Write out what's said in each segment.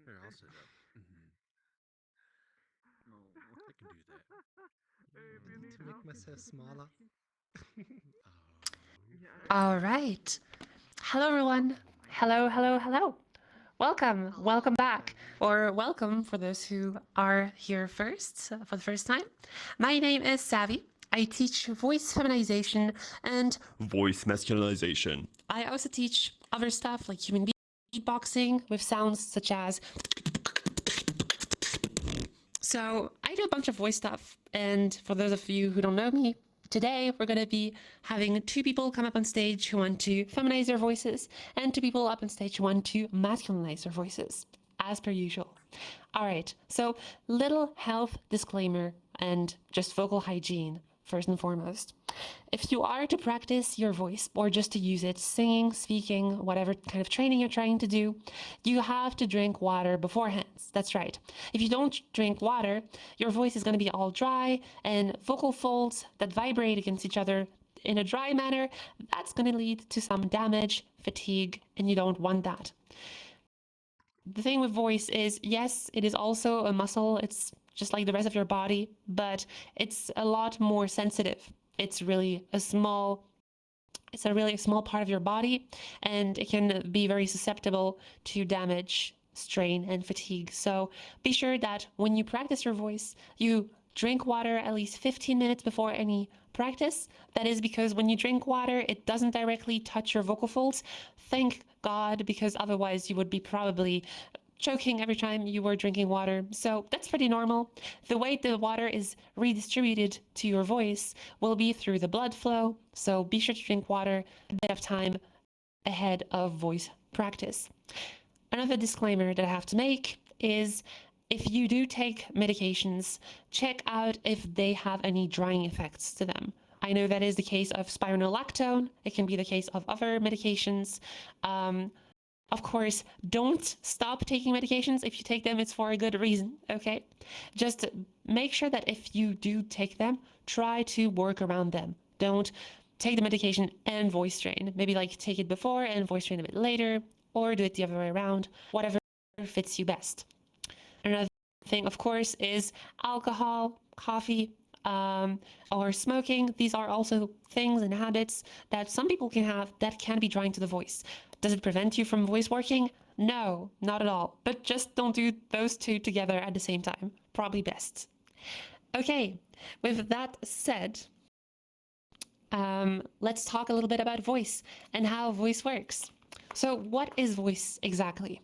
Here, I'll sit up. Oh, I can do that. To make myself smaller. All right. Hello, everyone. Hello, hello, hello. Welcome. Welcome back. Or welcome for those who are here first, for the first time. My name is Savvy. I teach voice feminization and voice masculinization. I also teach other stuff like human beatboxing with sounds such as. So I do a bunch of voice stuff. And for those of you who don't know me, today we're going to be having two people come up on stage who want to feminize their voices and two people up on stage who want to masculinize their voices, as per usual. All right, so little health disclaimer and just vocal hygiene first and foremost. If you are to practice your voice or just to use it, singing, speaking, whatever kind of training you're trying to do, you have to drink water beforehand. That's right. If you don't drink water, your voice is going to be all dry, and vocal folds that vibrate against each other in a dry manner, that's going to lead to some damage, fatigue, and you don't want that. The thing with voice is, yes, it is also a muscle. It's just like the rest of your body, but it's a lot more sensitive. It's a really small part of your body, and it can be very susceptible to damage, strain, and fatigue. So be sure that when you practice your voice, you drink water at least 15 minutes before any practice. That is because when you drink water, it doesn't directly touch your vocal folds. Thank God, because otherwise you would be probably choking every time you were drinking water. So that's pretty normal. The way the water is redistributed to your voice will be through the blood flow. So be sure to drink water a bit of time ahead of voice practice. Another disclaimer that I have to make is if you do take medications, check out if they have any drying effects to them. I know that is the case of spironolactone. It can be the case of other medications. Of course, don't stop taking medications. If you take them, it's for a good reason, okay? Just make sure that if you do take them, try to work around them. Don't take the medication and voice train. Maybe like take it before and voice train a bit later, or do it the other way around, whatever fits you best. Another thing, of course, is alcohol, coffee, or smoking. These are also things and habits that some people can have that can be drying to the voice. Does it prevent you from voice working? No, not at all. But just don't do those two together at the same time. Probably best. Okay, with that said, let's talk a little bit about voice and how voice works. So what is voice exactly?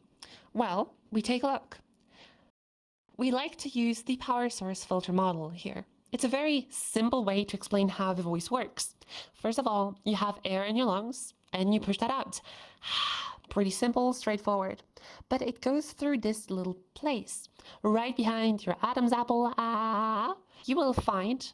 Well, we take a look. We like to use the power source filter model here. It's a very simple way to explain how the voice works. First of all, you have air in your lungs and you push that out. Pretty simple, straightforward. But it goes through this little place. Right behind your Adam's apple, you will find,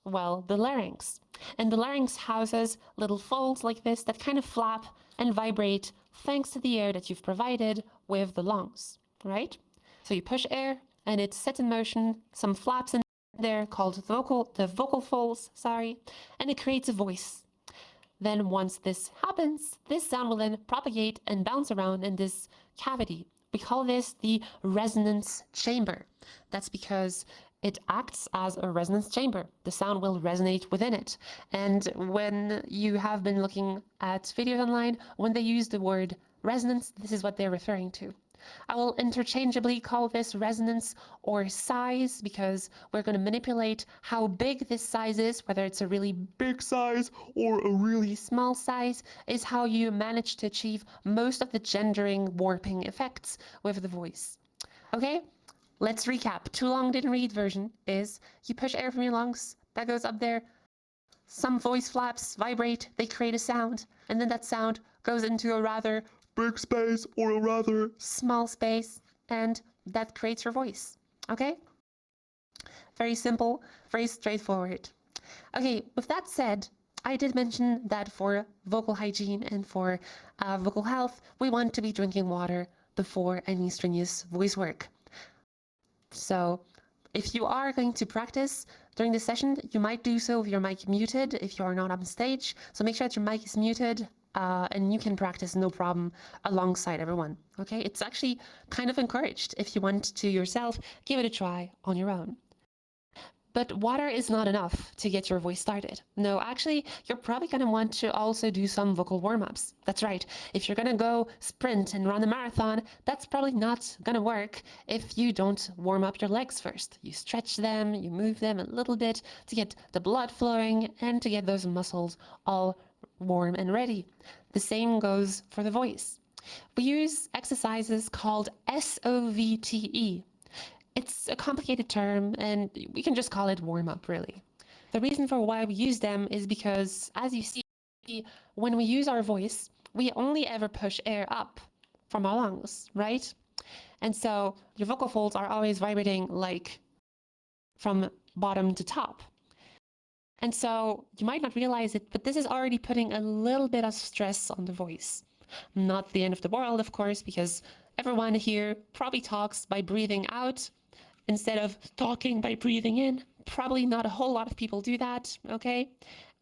well, the larynx. And the larynx houses little folds like this that kind of flap and vibrate thanks to the air that you've provided with the lungs, right? So you push air and it sets in motion some flaps in there called the vocal folds, and it creates a voice. Then once this happens, this sound will then propagate and bounce around in this cavity. We call this the resonance chamber. That's because it acts as a resonance chamber. The sound will resonate within it. And when you have been looking at videos online, when they use the word resonance, this is what they're referring to. I will interchangeably call this resonance or size because we're going to manipulate how big this size is, whether it's a really big size or a really small size, is how you manage to achieve most of the gendering warping effects with the voice. Okay, let's recap. Too long didn't read version is you push air from your lungs, that goes up there, some voice flaps vibrate, they create a sound, and then that sound goes into a rather big space or a rather small space, and that creates your voice. Okay? Very simple, very straightforward. Okay, with that said, I did mention that for vocal hygiene and for vocal health, we want to be drinking water before any strenuous voice work. So if you are going to practice during this session, you might do so with your mic muted if you are not on stage. So make sure that your mic is muted. and you can practice no problem alongside everyone. Okay, it's actually kind of encouraged. If you want to yourself, give it a try on your own. But water is not enough to get your voice started. No, actually, you're probably going to want to also do some vocal warm-ups. That's right. If you're going to go sprint and run a marathon, that's probably not going to work if you don't warm up your legs first. You stretch them, you move them a little bit to get the blood flowing and to get those muscles all warm and ready. The same goes for the voice. We use exercises called SOVTE. It's a complicated term, and we can just call it warm-up, really. The reason for why we use them is because, as you see, when we use our voice, we only ever push air up from our lungs, right? And so your vocal folds are always vibrating like from bottom to top. And so you might not realize it, but this is already putting a little bit of stress on the voice. Not the end of the world, of course, because everyone here probably talks by breathing out instead of talking by breathing in. Probably not a whole lot of people do that, okay?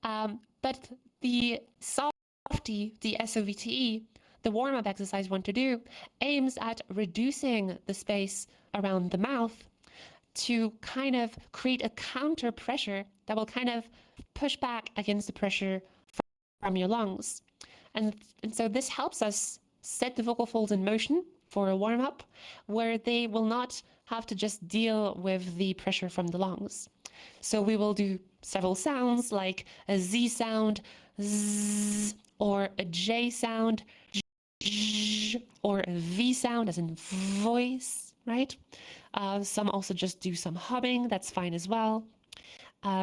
But the softy, the SOVTE, the warm-up exercise you want to do, aims at reducing the space around the mouth to kind of create a counter pressure that will kind of push back against the pressure from your lungs. And so this helps us set the vocal folds in motion for a warm-up where they will not have to just deal with the pressure from the lungs. So we will do several sounds like a Z sound, Z, or a J sound, J, or a V sound as in voice, right? Some also just do some humming, that's fine as well,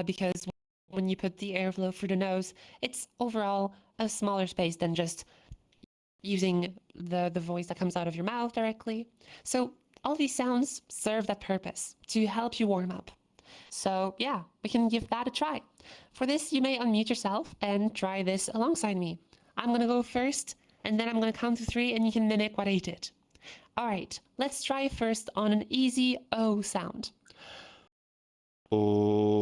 because when you put the airflow through the nose, it's overall a smaller space than just using the voice that comes out of your mouth directly. So all these sounds serve that purpose, to help you warm up. So yeah, we can give that a try. For this, you may unmute yourself and try this alongside me. I'm going to go first, and then I'm going to count to 3, and you can mimic what I did. All right, let's try first on an easy O sound. Oh,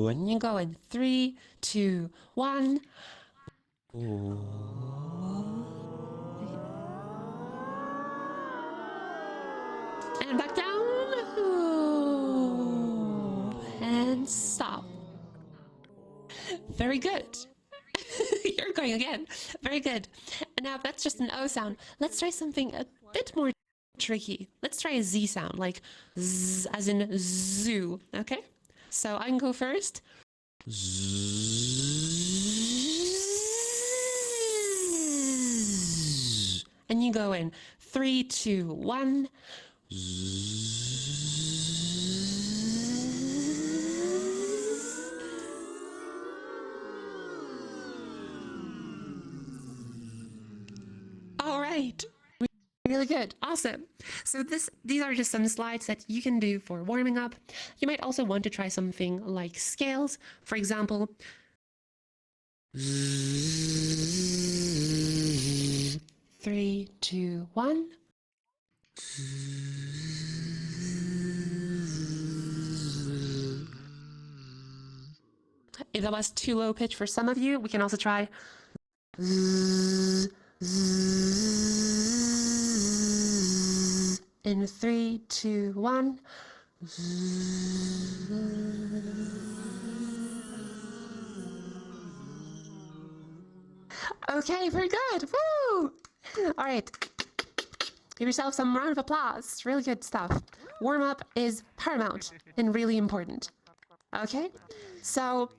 and you go in 3, 2, 1. And back down. And stop. Very good. You're going again. Very good. And now that's just an O sound. Let's try something a bit more tricky. Let's try a Z sound, like Z as in zoo. Okay? So I can go first. And you go in 3, 2, 1. All right. Really good. Awesome. So these are just some slides that you can do for warming up. You might also want to try something like scales. For example, 3, 2, 1. If that was too low pitch for some of you, we can also try in 3, 2, 1. Okay, very good. Woo! All right. Give yourself some round of applause. Really good stuff. Warm up is paramount and really important. Okay? So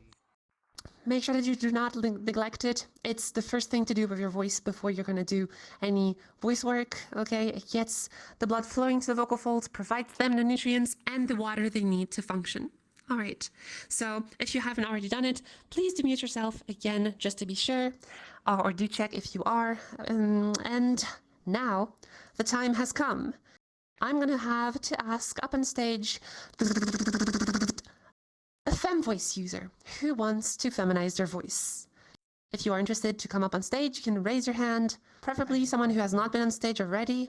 make sure that you do not neglect it. It's the first thing to do with your voice before you're going to do any voice work, okay? It gets the blood flowing to the vocal folds, provides them the nutrients and the water they need to function. All right, so if you haven't already done it, please do mute yourself again, just to be sure, or do check if you are. And now the time has come. I'm going to have to ask up on stage a fem voice user who wants to feminize their voice. If you are interested to come up on stage, you can raise your hand, preferably someone who has not been on stage already.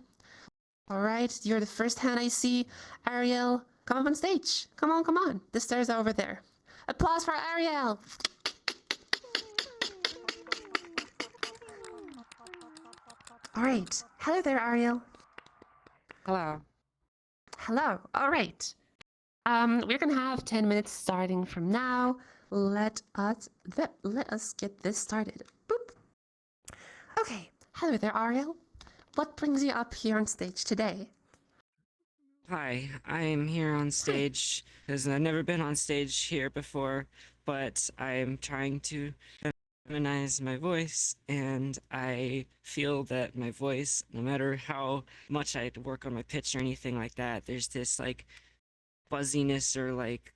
All right, you're the first hand I see. Ariel, come up on stage. Come on, come on. The stairs are over there. Applause for Ariel! All right. Hello there, Ariel. Hello. Hello. All right. We're gonna have 10 minutes starting from now. Let us get this started. Boop. Okay. Hello there, Ariel. What brings you up here on stage today? Hi, I'm here on stage because I've never been on stage here before, but I'm trying to feminize my voice, and I feel that my voice, no matter how much I work on my pitch or anything like that, there's this like fuzziness or like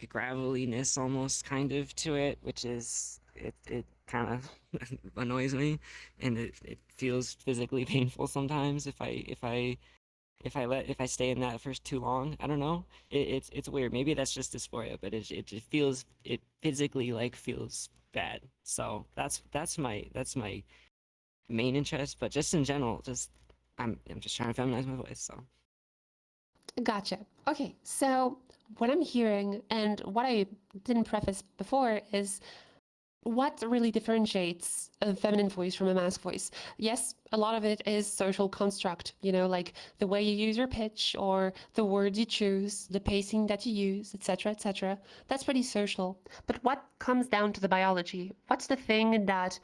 graveliness almost kind of to it, which is it kind of annoys me, and it feels physically painful sometimes if I stay in that for too long. I don't know. It's weird. Maybe that's just dysphoria, but it physically like feels bad. So that's my main interest. But just in general, just I'm just trying to feminize my voice. So Gotcha. Okay, so what I'm hearing and what I didn't preface before is what really differentiates a feminine voice from a masculine voice. Yes, a lot of it is social construct, like the way you use your pitch or the words you choose, the pacing that you use, etc., etc. That's pretty social. But what comes down to the biology? What's the thing that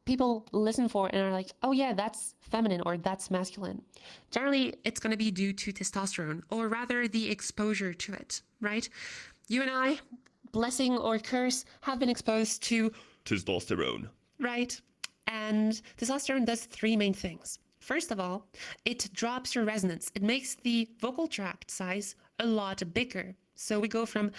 people listen for and are like, oh yeah, that's feminine or that's masculine? Generally, it's going to be due to testosterone, or rather the exposure to it, right? You and I, blessing or curse, have been exposed to testosterone. right? And testosterone does three main things. First of all, it drops your resonance. It makes the vocal tract size a lot bigger. So we go from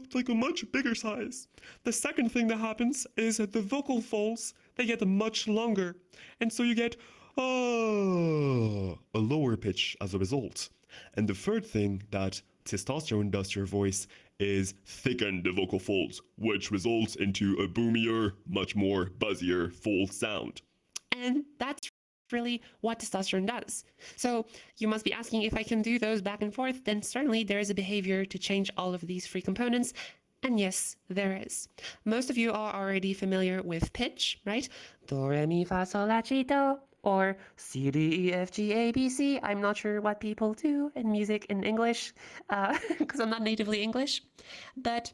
It's like a much bigger size. The second thing that happens is that the vocal folds, they get much longer. And so you get a lower pitch as a result. And the third thing that testosterone does to your voice is thicken the vocal folds, which results into a boomier, much more buzzier, full sound. And that's really what testosterone does. So you must be asking if I can do those back and forth. Then certainly there is a behavior to change all of these three components. And yes, there is. Most of you are already familiar with pitch, right? Do, re, mi, fa, sol, la, si, do. Or C, D, E, F, G, A, B, C. I'm not sure what people do in music in English because I'm not natively English. But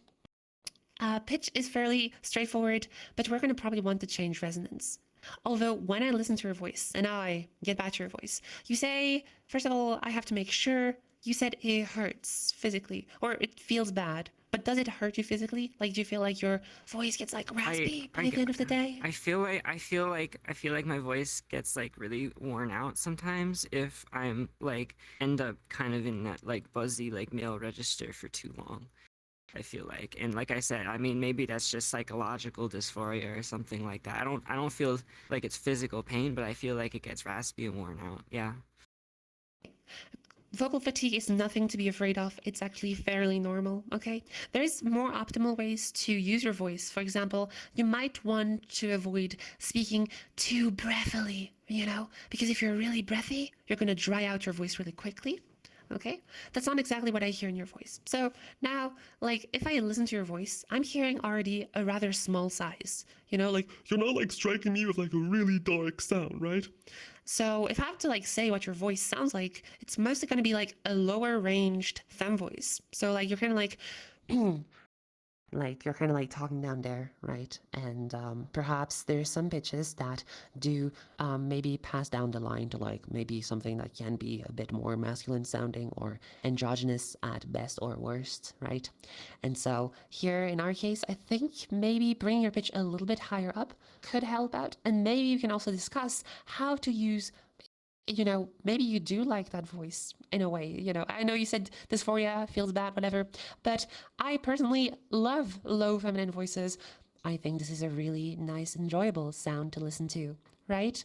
pitch is fairly straightforward, but we're going to probably want to change resonance. Although when I listen to your voice, and now I get back to your voice, you say, first of all, I have to make sure. You said it hurts physically, or it feels bad. But does it hurt you physically? Like, do you feel like your voice gets like raspy by the end of the day? I feel like my voice gets like really worn out sometimes if I'm like end up kind of in that like buzzy like male register for too long. I feel like, and like I said, I mean, maybe that's just psychological dysphoria or something like that. I don't feel like it's physical pain, but I feel like it gets raspy and worn out. Yeah. Vocal fatigue is nothing to be afraid of. It's actually fairly normal, okay? There's more optimal ways to use your voice. For example, you might want to avoid speaking too breathily, because if you're really breathy, you're going to dry out your voice really quickly. Okay, that's not exactly what I hear in your voice. So now, like, if I listen to your voice, I'm hearing already a rather small size. Like, You're not like striking me with like a really dark sound, right? so if I have to like say what your voice sounds like, it's mostly going to be like a lower ranged femme voice. So like you're kind of like like you're kind of like talking down there, right? And perhaps there's some pitches that do maybe pass down the line to like maybe something that can be a bit more masculine sounding or androgynous at best or worst, right? And so here in our case, I think maybe bringing your pitch a little bit higher up could help out. And maybe you can also discuss how to use maybe you do like that voice in a way. I know you said dysphoria feels bad, whatever, but I personally love low feminine voices. I think this is a really nice, enjoyable sound to listen to, right?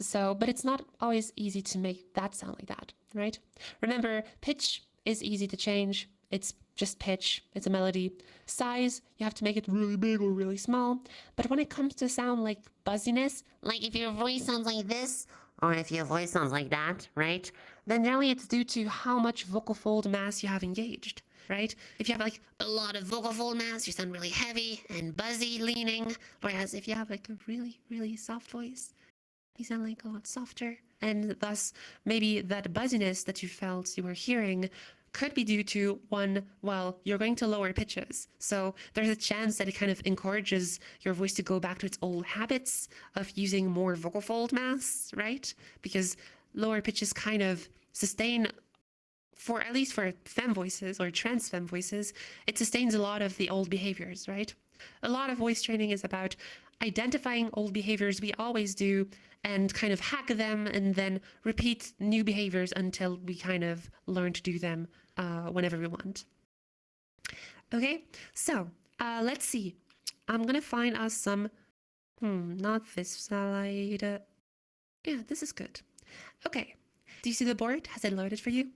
So, but it's not always easy to make that sound like that, right? Remember, pitch is easy to change. It's just pitch, it's a melody. Size, you have to make it really big or really small. But when it comes to sound like buzziness, like if your voice sounds like this, or if your voice sounds like that, right? Then generally it's due to how much vocal fold mass you have engaged. right? If you have like a lot of vocal fold mass, you sound really heavy and buzzy leaning. Whereas if you have like a really, really soft voice, you sound like a lot softer. And thus, maybe that buzziness that you felt you were hearing could be due to one, well, you're going to lower pitches. So there's a chance that it kind of encourages your voice to go back to its old habits of using more vocal fold mass, right? Because lower pitches kind of sustain, for at least for femme voices or trans femme voices, it sustains a lot of the old behaviors, right? A lot of voice training is about identifying old behaviors we always do and kind of hack them and then repeat new behaviors until we kind of learn to do them whenever we want. Okay, so let's see. I'm gonna find us some, not this slide. Yeah, this is good. Okay, do you see the board? Has it loaded for you?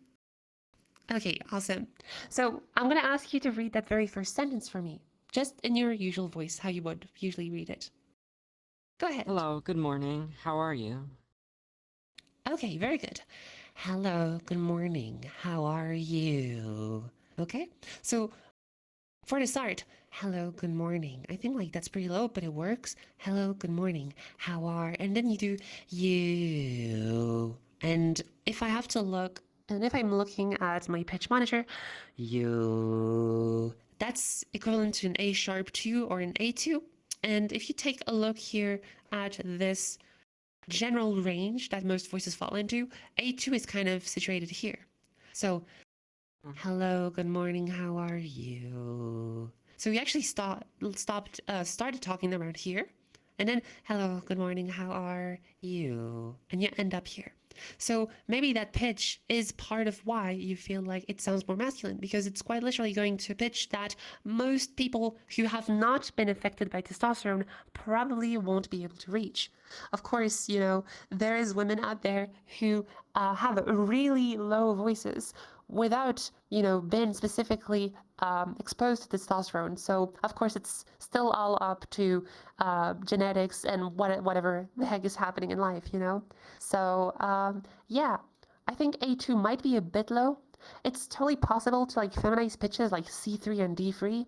Okay, awesome. So I'm gonna ask you to read that very first sentence for me, just in your usual voice, how you would usually read it. Go ahead. Hello, good morning. How are you? Okay, very good. Hello, good morning. How are you? Okay, so for the start, hello, good morning. I think like that's pretty low, but it works. Hello, good morning. How are, and then you do you. And if I have to look, and if I'm looking at my pitch monitor, you, that's equivalent to an A sharp 2 or an A2. And if you take a look here at this general range that most voices fall into, A2 is kind of situated here. So, hello, good morning, how are you? So we actually started talking around here, and then hello, good morning, how are you? And you end up here. So maybe that pitch is part of why you feel like it sounds more masculine, because it's quite literally going to a pitch that most people who have not been affected by testosterone probably won't be able to reach. Of course, you know, there is women out there who have really low voices without, you know, being specifically exposed to testosterone. So of course it's still all up to genetics and whatever the heck is happening in life, you know. So yeah, I think A2 might be a bit low. It's totally possible to like feminize pitches like C3 and D3.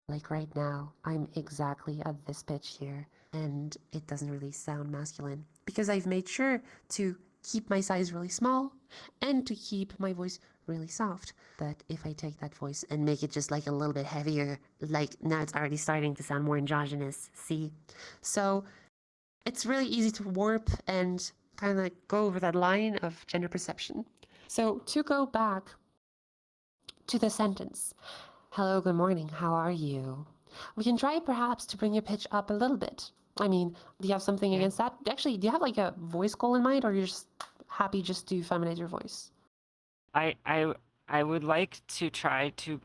Like right now, I'm exactly at this pitch here, and it doesn't really sound masculine because I've made sure to keep my size really small and to keep my voice really soft. But if I take that voice and make it just like a little bit heavier, like now it's already starting to sound more androgynous, see? So it's really easy to warp and kind of like go over that line of gender perception. So to go back to the sentence, hello, good morning, how are you? We can try perhaps to bring your pitch up a little bit. I mean, do you have something against that? Actually, do you have like a voice goal in mind, or you're just happy just to feminize your voice? I would like to try to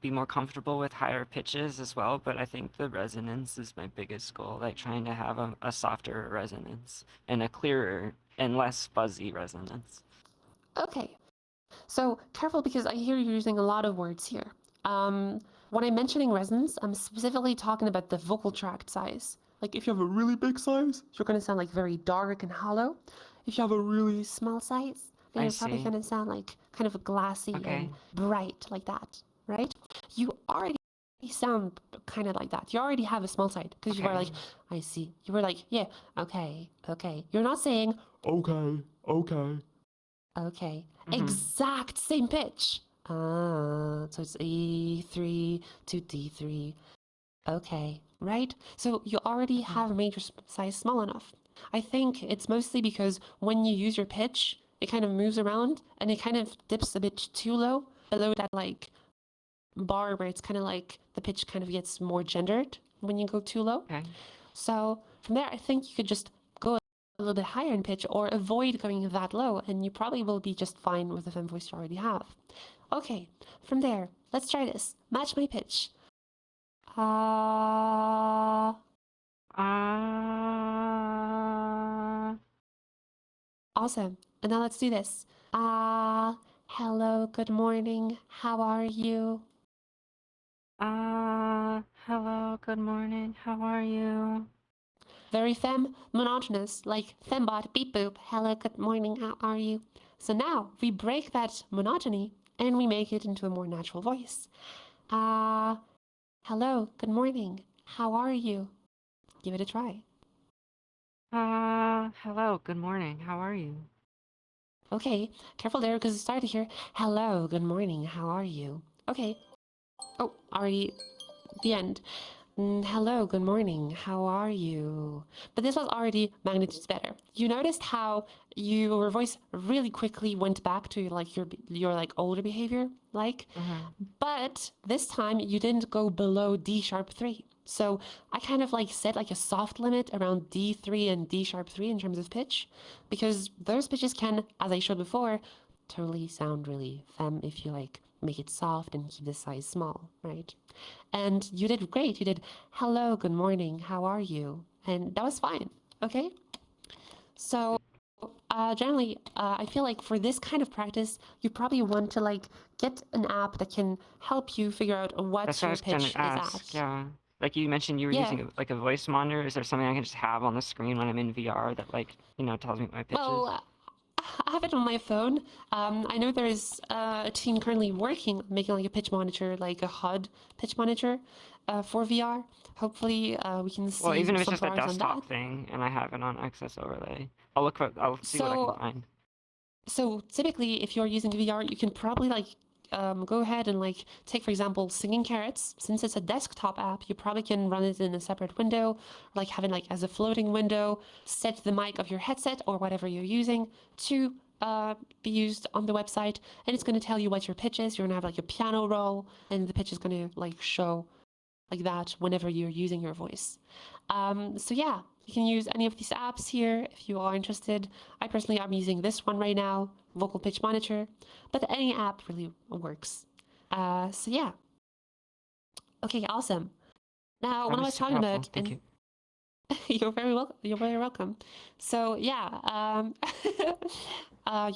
be more comfortable with higher pitches as well, but I think the resonance is my biggest goal, like trying to have a softer resonance and a clearer and less fuzzy resonance. Okay, so careful because I hear you using a lot of words here. When I'm mentioning resonance, I'm specifically talking about the vocal tract size. Like if you have a really big size, you're going to sound like very dark and hollow. If you have a really small size, then you're probably going to sound like kind of glassy and bright like that, right? You already sound kind of like that. You already have a small side because you were like, I see. You were like, yeah, okay, okay. You're not saying, Okay, okay. okay, exact same pitch. So it's E3 to D3. Okay, right? So you already have made your size small enough. I think it's mostly because when you use your pitch, it kind of moves around and it kind of dips a bit too low, below that like bar where it's kind of like the pitch kind of gets more gendered when you go too low. Okay. So from there, I think you could just go a little bit higher in pitch or avoid going that low, and you probably will be just fine with the femme voice you already have. Okay, from there, let's try this. Match my pitch. Awesome. And now let's do this. Hello, good morning. How are you? Hello, good morning. How are you? very monotonous, like fembot, beep boop, hello, good morning, how are you? So now we break that monotony and we make it into a more natural voice. Hello, good morning, how are you? Give it a try. Hello, good morning. How are you? Okay, careful there because it started here. Hello, good morning, how are you? Okay. Oh, already the end. Hello, good morning, how are you? But this was already magnitudes better. You noticed how your voice really quickly went back to like your like older behavior, like, but this time you didn't go below D sharp 3. So I kind of like set like a soft limit around D3 and D sharp 3 in terms of pitch, because those pitches can, as I showed before, totally sound really femme if you like make it soft and keep the size small, right? And you did great. You did hello, good morning, how are you? And that was fine, okay? So generally, I feel like for this kind of practice, you probably want to like get an app that can help you figure out what That's what I your was gonna pitch is ask. at. Yeah. Like you mentioned, you were Yeah. using like a voice monitor. Is there something I can just have on the screen when I'm in VR that like tells me what my pitch is? Well, I have it on my phone. I know there's a team currently working on making like a pitch monitor, like a HUD pitch monitor for VR. Hopefully, we can see Well, even if it's some just a progress on that. desktop thing and I have it on Access Overlay, I'll see what I can find. So typically, if you're using VR, you can probably like go ahead and like take, for example, Singing Carrots. Since it's a desktop app, you probably can run it in a separate window, like have it like as a floating window, set the mic of your headset or whatever you're using to be used on the website, and it's going to tell you what your pitch is. You're going to have like a piano roll, and the pitch is going to like show like that whenever you're using your voice. So yeah, you can use any of these apps here if you are interested. I personally am using this one right now, Vocal Pitch Monitor, but any app really works. So yeah. Okay, awesome. Now, That when I was was super talking helpful. about, Thank you. you're very welcome. You're very welcome. So yeah,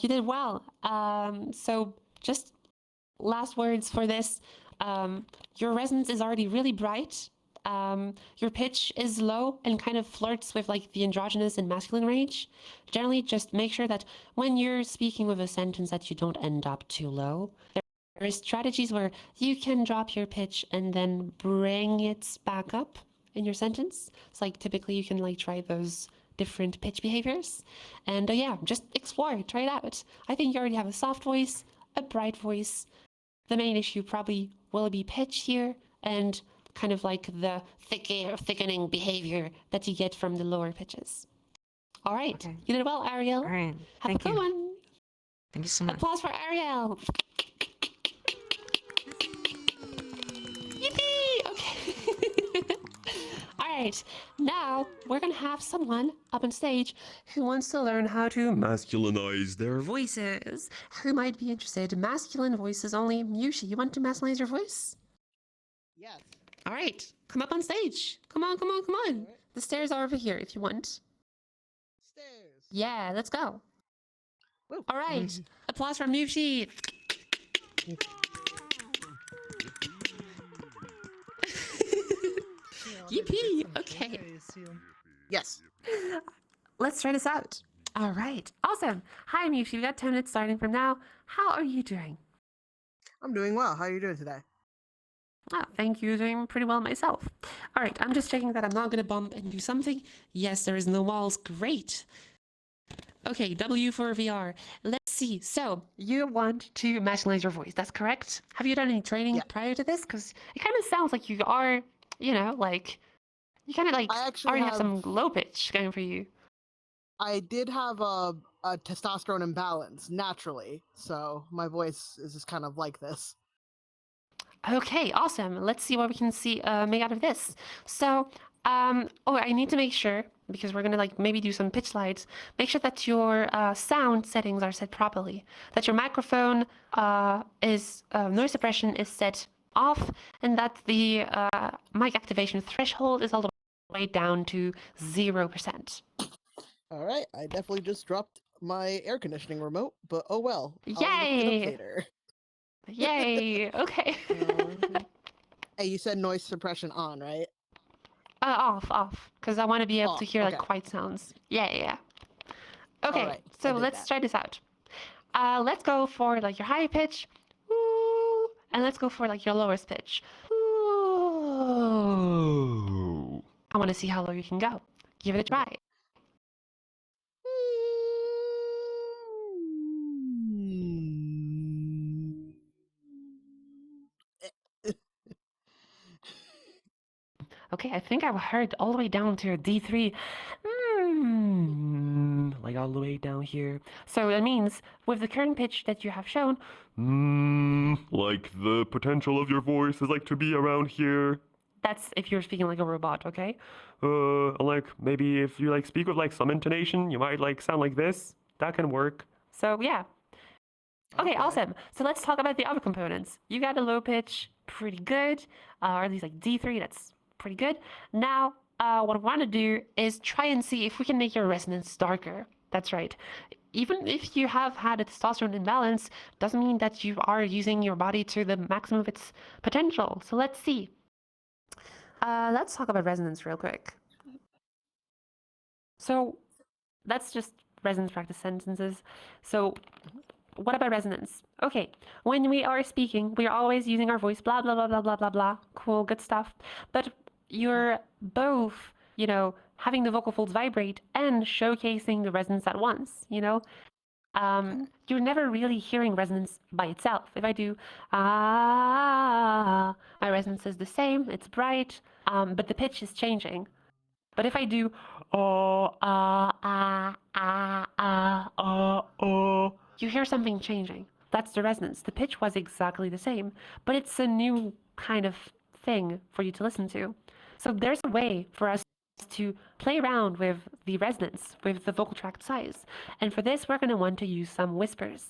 you did well. So just last words for this. Your resonance is already really bright. Your pitch is low and kind of flirts with like the androgynous and masculine range. Generally, just make sure that when you're speaking with a sentence that you don't end up too low. There are strategies where you can drop your pitch and then bring it back up in your sentence. It's like typically you can like try those different pitch behaviors. And yeah, just explore, try it out. I think you already have a soft voice, a bright voice. The main issue probably will be pitch here and kind of like the thickening behavior that you get from the lower pitches. All right, Okay. you did well, Ariel. All right. Have Thank a good you. one. Thank you so much. Applause for Ariel. Yippee! Okay. All right, now we're gonna have someone up on stage who wants to learn how to masculinize their voices. Who might be interested? Masculine voices only. Yushi, you want to masculinize your voice? Yes. All right, come up on stage. Come on, come on, come on. All right. The stairs are over here if you want. Stairs. Yeah, let's go. Woo. All right, applause for Yushi. Yippee! Okay. Yes. Let's try this out. All right. Awesome. Hi, Mushi. We got 10 minutes starting from now. How are you doing? I'm doing well. How are you doing today? Oh, thank you. Doing pretty well myself. All right. I'm just checking that I'm not going to bump and do something. Yes, there is no walls. Great. Okay. W for VR. Let's see. So you want to masculinize your voice. That's correct. Have you done any training prior to this? Because it kind of sounds like you are, like, you kind of like I actually already have some low pitch going for you. I did have a testosterone imbalance naturally, so my voice is just kind of like this. Okay, awesome. Let's see what we can see make out of this. So, I need to make sure, because we're gonna like maybe do some pitch slides, make sure that your sound settings are set properly, that your microphone is noise suppression is set off, and that the mic activation threshold is all the way down to 0%. All right, I definitely just dropped my air conditioning remote, but oh well. I'll look it Yay! up later. Yay! Okay. Hey, you said noise suppression on, right? Off, because I want to be able to Off, hear like okay. quiet sounds. Yeah. Okay, Alright, I so did let's that. try this out. Let's go for like your high pitch, woo, and let's go for like your lowest pitch. Woo. I want to see how low you can go. Give it a try. Okay, I think I heard all the way down to a D3. Like all the way down here. So that means with the current pitch that you have shown, Like the potential of your voice is like to be around here. that's if you're speaking like a robot, okay? Like maybe if you like speak with like some intonation, you might like sound like this. That can work. So yeah. Okay, awesome. So let's talk about the other components. You got a low pitch, pretty good, or at least like D3, that's pretty good. Now, what I want to do is try and see if we can make your resonance darker. That's right. Even if you have had a testosterone imbalance, doesn't mean that you are using your body to the maximum of its potential. So let's see. Let's talk about resonance real quick. So that's just resonance practice sentences. So what about resonance? Okay, when we are speaking, we are always using our voice, blah, blah, blah, blah, blah, blah, blah. Cool, good stuff. But you're both, having the vocal folds vibrate and showcasing the resonance at once, You're never really hearing resonance by itself. If I do, my resonance is the same, it's bright, but the pitch is changing. But if I do, you hear something changing. That's the resonance. The pitch was exactly the same, but it's a new kind of thing for you to listen to. So there's a way for us to play around with the resonance, with the vocal tract size. And for this, we're going to want to use some whispers.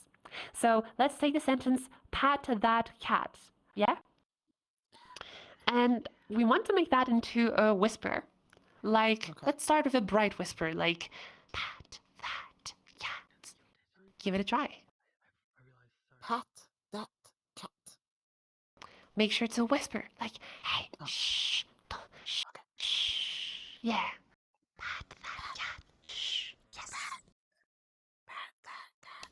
So let's take the sentence, pat that cat. Yeah? And we want to make that into a whisper. Like, let's start with a bright whisper, like, pat that cat. Give it a try. Pat that cat. Make sure it's a whisper, like, hey, shh, don't, shh, shh. Yeah. Pat that cat. Shh. Yes. Pat that cat.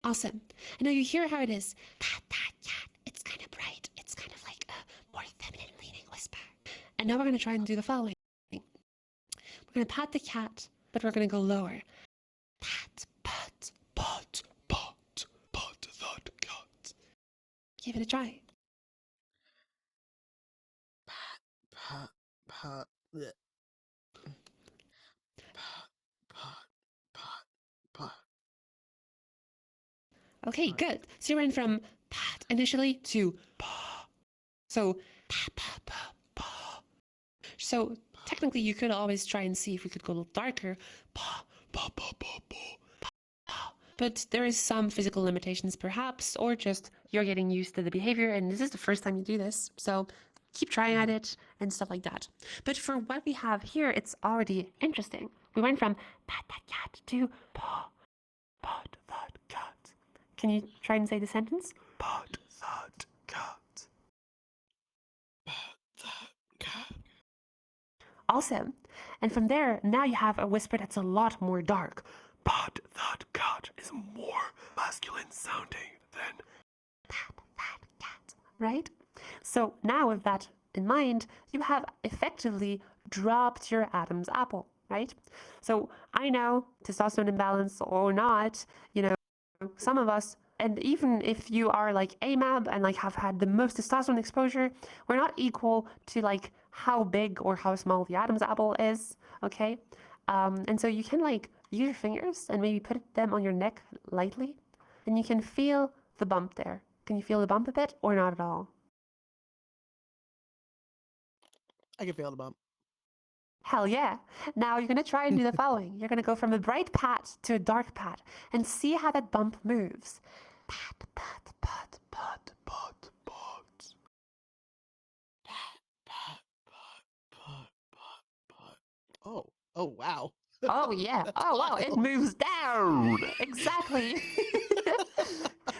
Awesome. And now you hear how it is. Pat that cat. It's kind of bright. It's kind of like a more feminine leaning whisper. And now we're going to try and do the following. We're going to pat the cat, but we're going to go lower. Pat, pat, pat, pat, pat that cat. Give it a try. Pat, pat, pat, bleh. Pat, pat, pat, pat. Okay, good. So you went from pat initially to pa. So pa, pa, pa, pa. So technically you could always try and see if we could go a little darker. Pa, pa, pa, pa, pa, pa. But there is some physical limitations perhaps, or just you're getting used to the behavior and this is the first time you do this. So keep trying at it and stuff like that. But for what we have here, it's already interesting. We went from pat that cat to pa, pat that cat. Can you try and say the sentence? Pat that cat. Pat that cat. Awesome. And from there, now you have a whisper that's a lot more dark. Pat that cat is more masculine sounding than pat that cat, right? So now with that in mind, you have effectively dropped your Adam's apple, right? So I know, testosterone imbalance or not, some of us, and even if you are like AMAB and like have had the most testosterone exposure, we're not equal to like how big or how small the Adam's apple is, okay? And so you can like use your fingers and maybe put them on your neck lightly, and you can feel the bump there. Can you feel the bump a bit or not at all? I can feel the bump. Hell yeah. Now you're going to try and do the following. You're going to go from a bright pat to a dark pat and see how that bump moves. Pat, pat, pat, pat, pat, pat. Pat, pat, pat, pat, pat. Oh, wow. Oh, yeah. Oh, wow. It moves down. Exactly.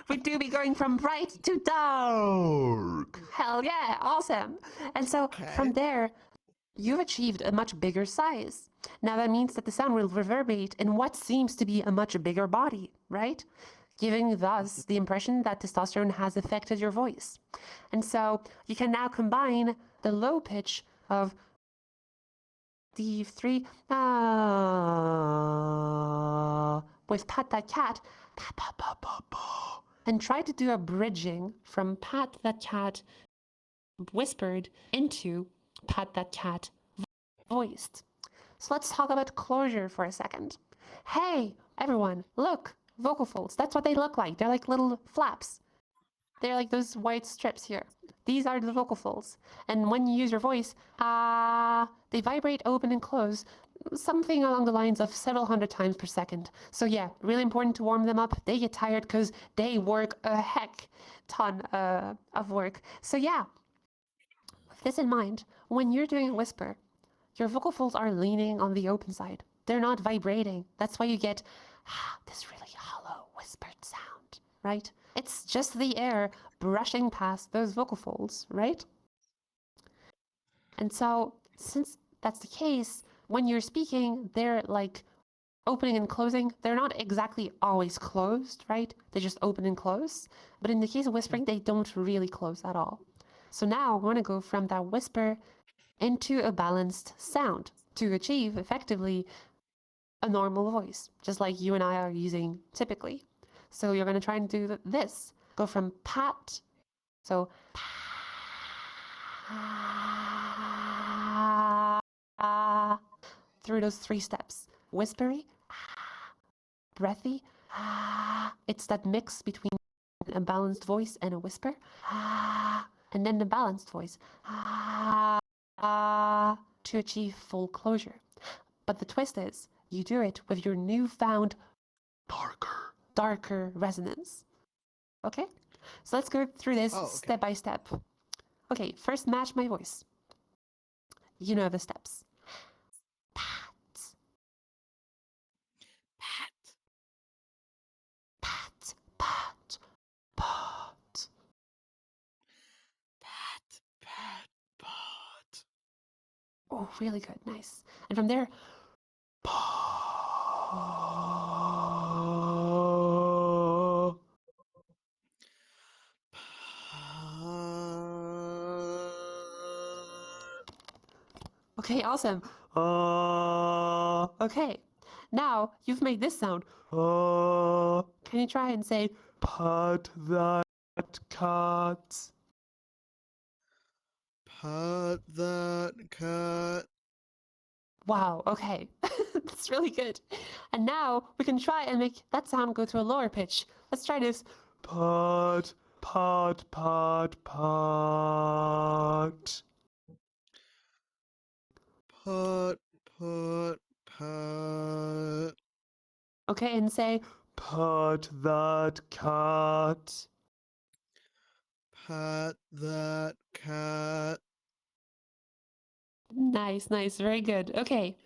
We do be going from bright to dark. Hell yeah. Awesome. And so from there, you've achieved a much bigger size. Now that means that the sound will reverberate in what seems to be a much bigger body, right? Giving thus the impression that testosterone has affected your voice. And so you can now combine the low pitch of D3 with Pat That Cat and try to do a bridging from Pat That Cat whispered into Pat That Cat voiced. So let's talk about closure for a second. Hey, everyone, look, vocal folds. That's what they look like. They're like little flaps. They're like those white strips here. These are the vocal folds. And when you use your voice, they vibrate, open, and close something along the lines of several hundred times per second. So yeah, really important to warm them up. They get tired because they work a heck ton of work. So yeah, with this in mind, when you're doing a whisper, your vocal folds are leaning on the open side. They're not vibrating. That's why you get this really hollow whispered sound, right? It's just the air brushing past those vocal folds, right? And so, since that's the case, when you're speaking, they're like opening and closing. They're not exactly always closed, right? They just open and close. But in the case of whispering, they don't really close at all. So now I want to go from that whisper into a balanced sound to achieve effectively a normal voice, just like you and I are using typically. So you're going to try and do this. Go from pat, so through those 3 steps. Whispery, breathy. It's that mix between a balanced voice and a whisper. And then the balanced voice to achieve full closure. But the twist is, you do it with your newfound darker resonance. Okay? So let's go through this step by step. Okay, first match my voice. You know the steps. Pat. Pat. Pat. Pat. Pat. Pat. Pat. Pat. Oh, really good. Nice. And from there, okay, awesome. Okay, now you've made this sound. Can you try and say, pat that cat? Pat that cat. Wow, okay. That's really good. And now we can try and make that sound go to a lower pitch. Let's try this. Pat, pat, pat, pat. Pat, pat, pat. Okay, and say, pat that cat. Pat that cat. Nice, nice, very good. Okay,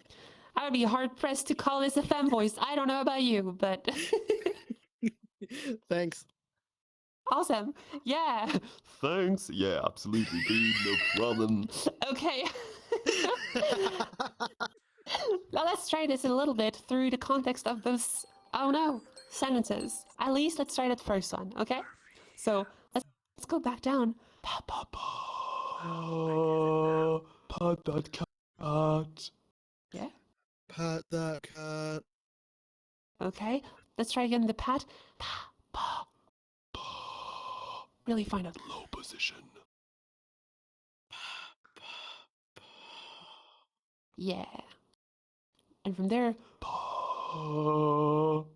I would be hard pressed to call this a femme voice. I don't know about you, but Thanks. awesome. Yeah. Thanks. Yeah, absolutely, dude. No problem. Okay. Now let's try this a little bit through the context of those, oh no, sentences. At least let's try that first one, okay? So let's go back down. Pa, pa, pa. Pat that cat. Yeah. Pat that cat. Okay. Let's try again the pat. Pa, pa, pa. Really find a low position. Yeah. And from there,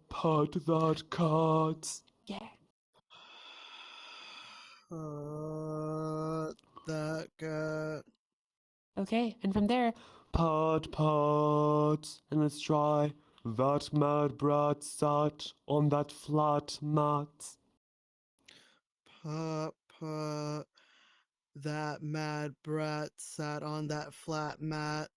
pat that cat. Yeah. That cat. Okay, and from there, pat. And let's try that mad brat sat on that flat mat. Pat. That mad brat sat on that flat mat.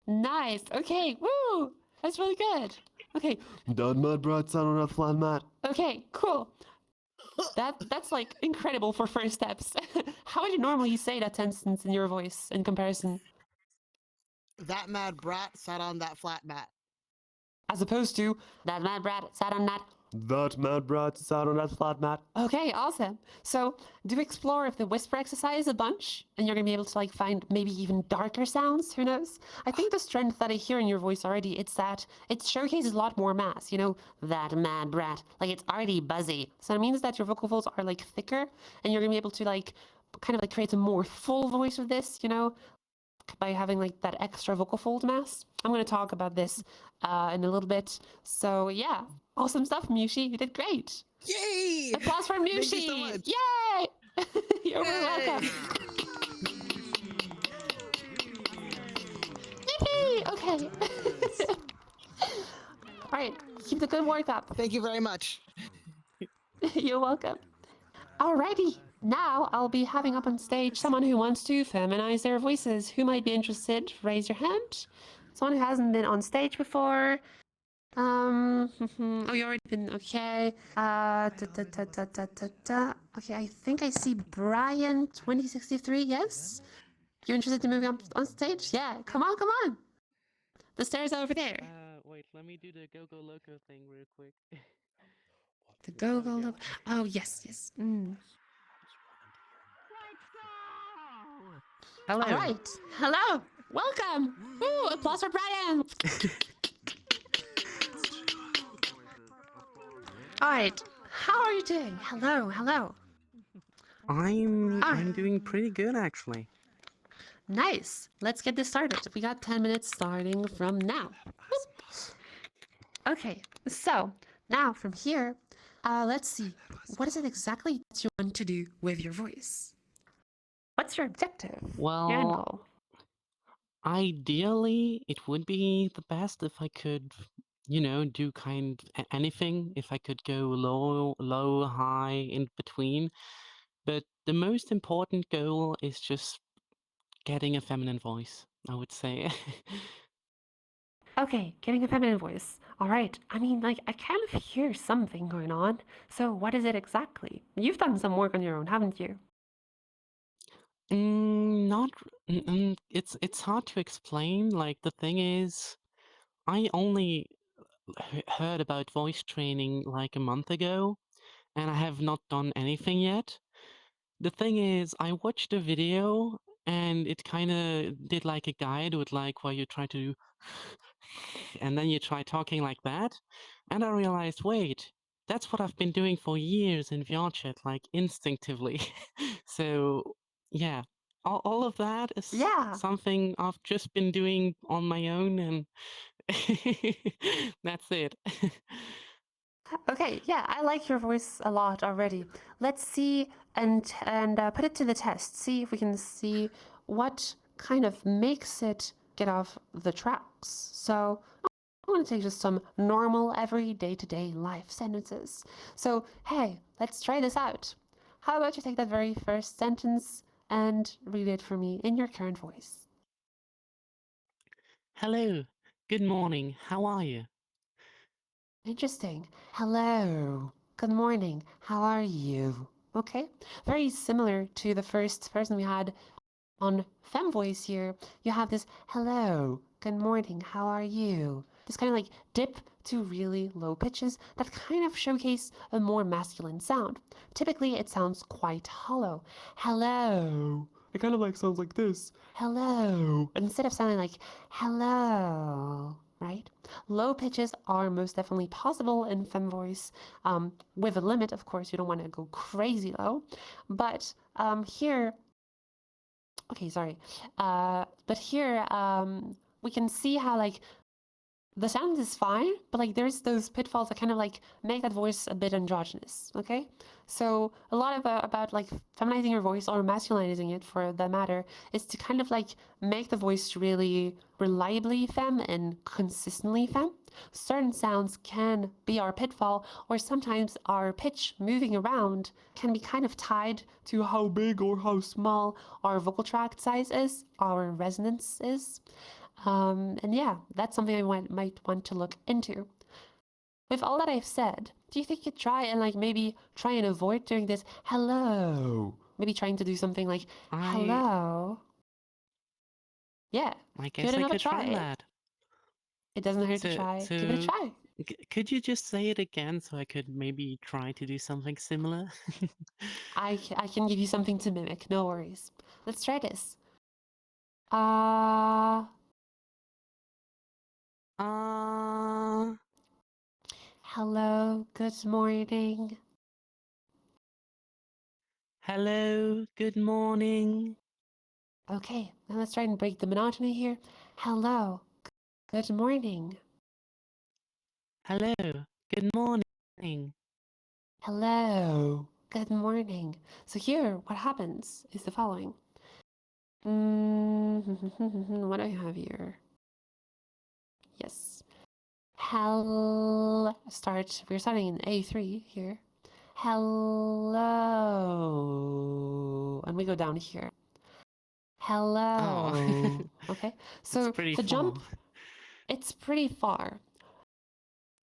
Nice. Okay, woo! That's really good. Okay. That mad brat sat on that flat mat. Okay, cool. That's like incredible for first steps. How would you normally say that sentence in your voice in comparison? That mad brat sat on that flat mat. As opposed to, that mad brat sat on that. That mad brat sat on that flat mat. Okay, awesome. So do explore if the whisper exercise a bunch, and you're gonna be able to like find maybe even darker sounds. Who knows? I think the strength that I hear in your voice already, it's that it showcases a lot more mass. You know, that mad brat. Like it's already buzzy, so it means that your vocal folds are like thicker, and you're gonna be able to like kind of like create a more full voice with this. You know, by having like that extra vocal fold mass. I'm going to talk about this in a little bit. So yeah, awesome stuff, Mushi. You did great. Yay! Applause for Mushi. Thank you so much. Yay! You're very Yay! welcome. Yippee! Okay. All right, keep the good work up. Thank you very much. You're welcome. Alrighty, now I'll be having up on stage someone who wants to feminize their voices. Who might be interested? Raise your hand. Someone who hasn't been on stage before. Oh, you already been, okay. Okay, I think I see Brian 2063, yes? You interested in moving up on stage? Yeah, come on, come on. The stairs are over there. Wait, let me do the go-go loco thing real quick. The go-go look. Oh, yes, yes. Hello. All right. Hello. Welcome. Woo, applause for Brian. All right. How are you doing? Hello, hello. I'm doing pretty good actually. Nice. Let's get this started. We got 10 minutes starting from now. Whoop. Okay, so now from here, let's see. What is it exactly that you want to do with your voice? What's your objective? Your end Well, goal? ideally, it would be the best if I could, do anything. If I could go low, high, in between. But the most important goal is just getting a feminine voice, I would say. Okay, getting a feminine voice. All right. I mean, like, I kind of hear something going on. So, what is it exactly? You've done some work on your own, haven't you? Not. It's hard to explain. Like the thing is, I only heard about voice training like a month ago, and I have not done anything yet. The thing is, I watched a video, and it kind of did like a guide with like where you try to, and then you try talking like that, and I realized, wait, that's what I've been doing for years in VRChat, like instinctively. So yeah, all of that is Yeah. something I've just been doing on my own, and that's it. Okay, yeah, I like your voice a lot already. Let's see and put it to the test. See if we can see what kind of makes it get off the tracks. So I'm going to take just some normal, every day-to-day life sentences. So, hey, let's try this out. How about you take that very first sentence and read it for me in your current voice? Hello, good morning, how are you? Interesting. Hello. Good morning. How are you? Okay. Very similar to the first person we had on Fem Voice here. You have this hello. Good morning. How are you? This kind of like dip to really low pitches that kind of showcase a more masculine sound. Typically, it sounds quite hollow. Hello. It kind of like sounds like this. Hello. Instead of sounding like hello, right? Low pitches are most definitely possible in fem voice, with a limit, of course. You don't want to go crazy low, but here, okay, sorry, but here we can see how like the sound is fine, but like there's those pitfalls that kind of like make that voice a bit androgynous. Okay, so a lot of about like feminizing your voice or masculinizing it for that matter is to kind of like make the voice really reliably fem and consistently fem. Certain sounds can be our pitfall, or sometimes our pitch moving around can be kind of tied to how big or how small our vocal tract size is, our resonance is. And yeah, that's something I might want to look into. With all that I've said, do you think you could try and like maybe try and avoid doing this hello? Maybe trying to do something like I hello. Yeah, I give guess it I another could try try. that. It doesn't hurt to So, try. Give it a so try. could you just say it again so I could maybe try to do something similar? I can give you something to mimic. No worries. Let's try this. Hello, good morning. Hello, good morning. Okay, now let's try and break the monotony here. Hello, good morning. Hello, good morning. Hello, good morning. So here, what happens is the following. What do I have here? Yes. We're starting in A3 here. Hello. And we go down here. Hello. Oh, Okay. that's So pretty the jump, far. it's pretty far.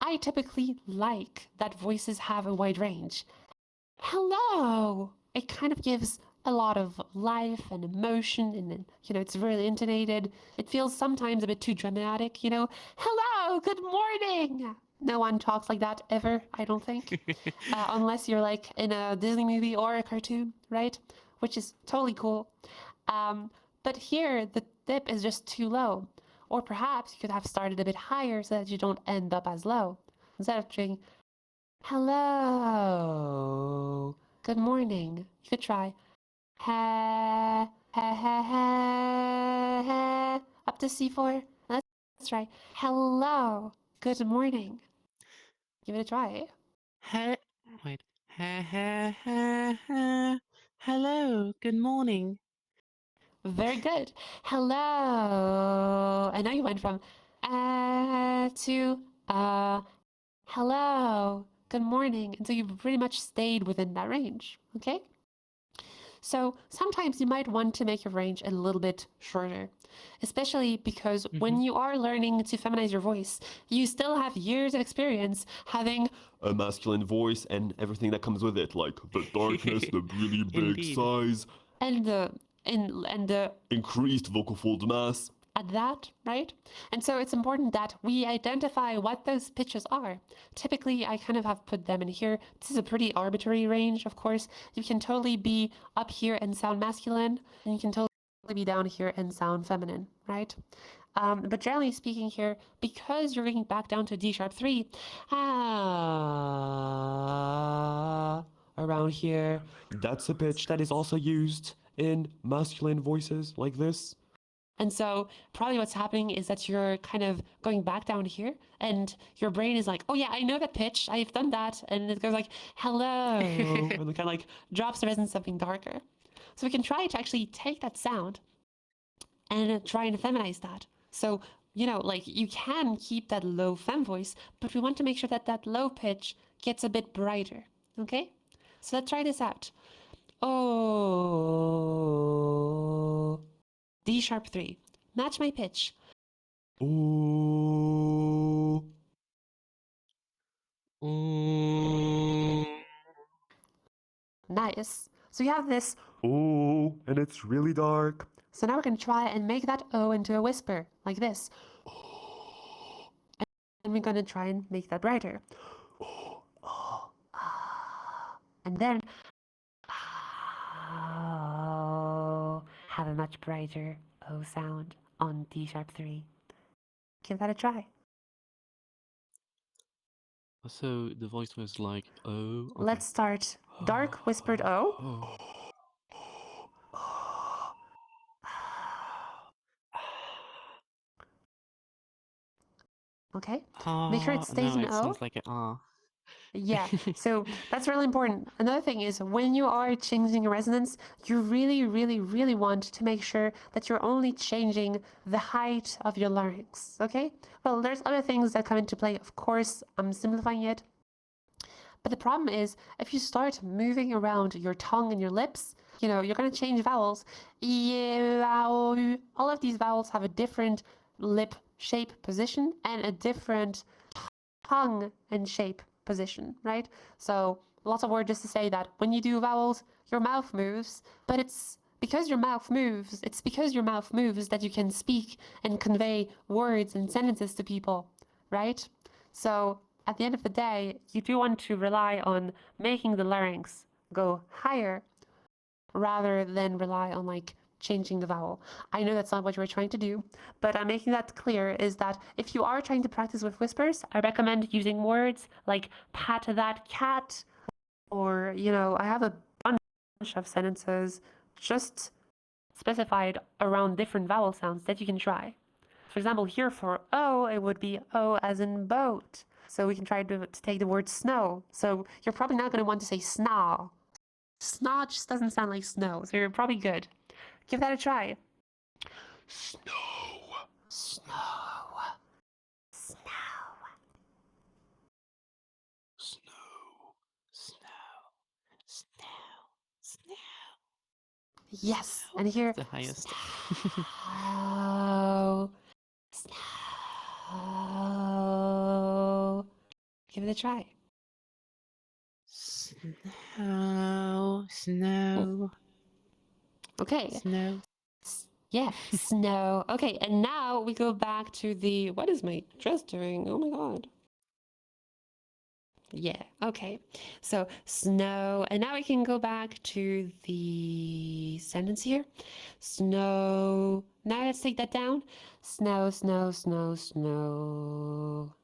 I typically like that voices have a wide range. Hello! It kind of gives a lot of life and emotion, and it's really intonated. It feels sometimes a bit too dramatic, Hello, good morning! No one talks like that ever, I don't think. Unless you're like in a Disney movie or a cartoon, right? Which is totally cool. But here, the dip is just too low. Or perhaps you could have started a bit higher so that you don't end up as low. Instead of doing hello, good morning, you could try ha ha ha ha ha up to C4. Let's try hello, good morning. Give it a try. Wait. Hello, good morning. Very good. Hello. And now you went from to hello. Good morning. And so you pretty much stayed within that range. Okay? So sometimes you might want to make your range a little bit shorter, especially because when you are learning to feminize your voice, you still have years of experience having A masculine voice and everything that comes with it, like the darkness, the really big Indeed. size, and the increased vocal fold mass. at that, right? And so it's important that we identify what those pitches are. Typically, I kind of have put them in here. This is a pretty arbitrary range, of course. You can totally be up here and sound masculine, and you can totally be down here and sound feminine, right? But generally speaking here, because you're getting back down to D#3, around here. That's a pitch that is also used in masculine voices like this. And so probably what's happening is that you're kind of going back down here and your brain is like, oh yeah, I know that pitch. I've done that. And it goes like, hello. And it kind of like drops the resonance something darker. So we can try to actually take that sound and try and feminize that. So, like you can keep that low fem voice, but we want to make sure that that low pitch gets a bit brighter. Okay? So let's try this out. Oh. D#3. Match my pitch. Ooh. Nice. So you have this. Ooh, and it's really dark. So now we're going to try and make that O into a whisper, like this. And we're going to try and make that brighter. And then have a much brighter O sound on D#3. Give that a try. So the voice was like, oh. Okay. Let's start dark whispered O. Okay? Make sure it stays no, in it O. sounds like an ah. Yeah, so that's really important. Another thing is when you are changing a resonance, you really, really, really want to make sure that you're only changing the height of your larynx, okay? Well, there's other things that come into play. Of course, I'm simplifying it. But the problem is if you start moving around your tongue and your lips, you're going to change vowels. All of these vowels have a different lip shape position and a different tongue and shape position, right? So lots of words just to say that when you do vowels, your mouth moves, but it's because your mouth moves, it's because your mouth moves that you can speak and convey words and sentences to people, right? So at the end of the day, you do want to rely on making the larynx go higher rather than rely on like changing the vowel. I know that's not what you were trying to do, but I'm making that clear is that if you are trying to practice with whispers, I recommend using words like pat that cat, or, you know, I have a bunch of sentences just specified around different vowel sounds that you can try. For example, here for O, it would be O as in boat. So we can try to take the word snow. So you're probably not going to want to say snaw. Snaw just doesn't sound like snow, so you're probably good. Give that a try. Snow. Snow. Snow. Snow. Snow. Snow. Snow. Yes, Snow. and here. The highest. Snow. Snow. Give it a try. Snow. Snow. Okay. Snow. Yeah, snow. Okay, and now we go back to the. What is my dress doing? Oh my god. Yeah, okay. So snow, and now we can go back to the sentence here. Snow. Now let's take that down. Snow, snow, snow, snow.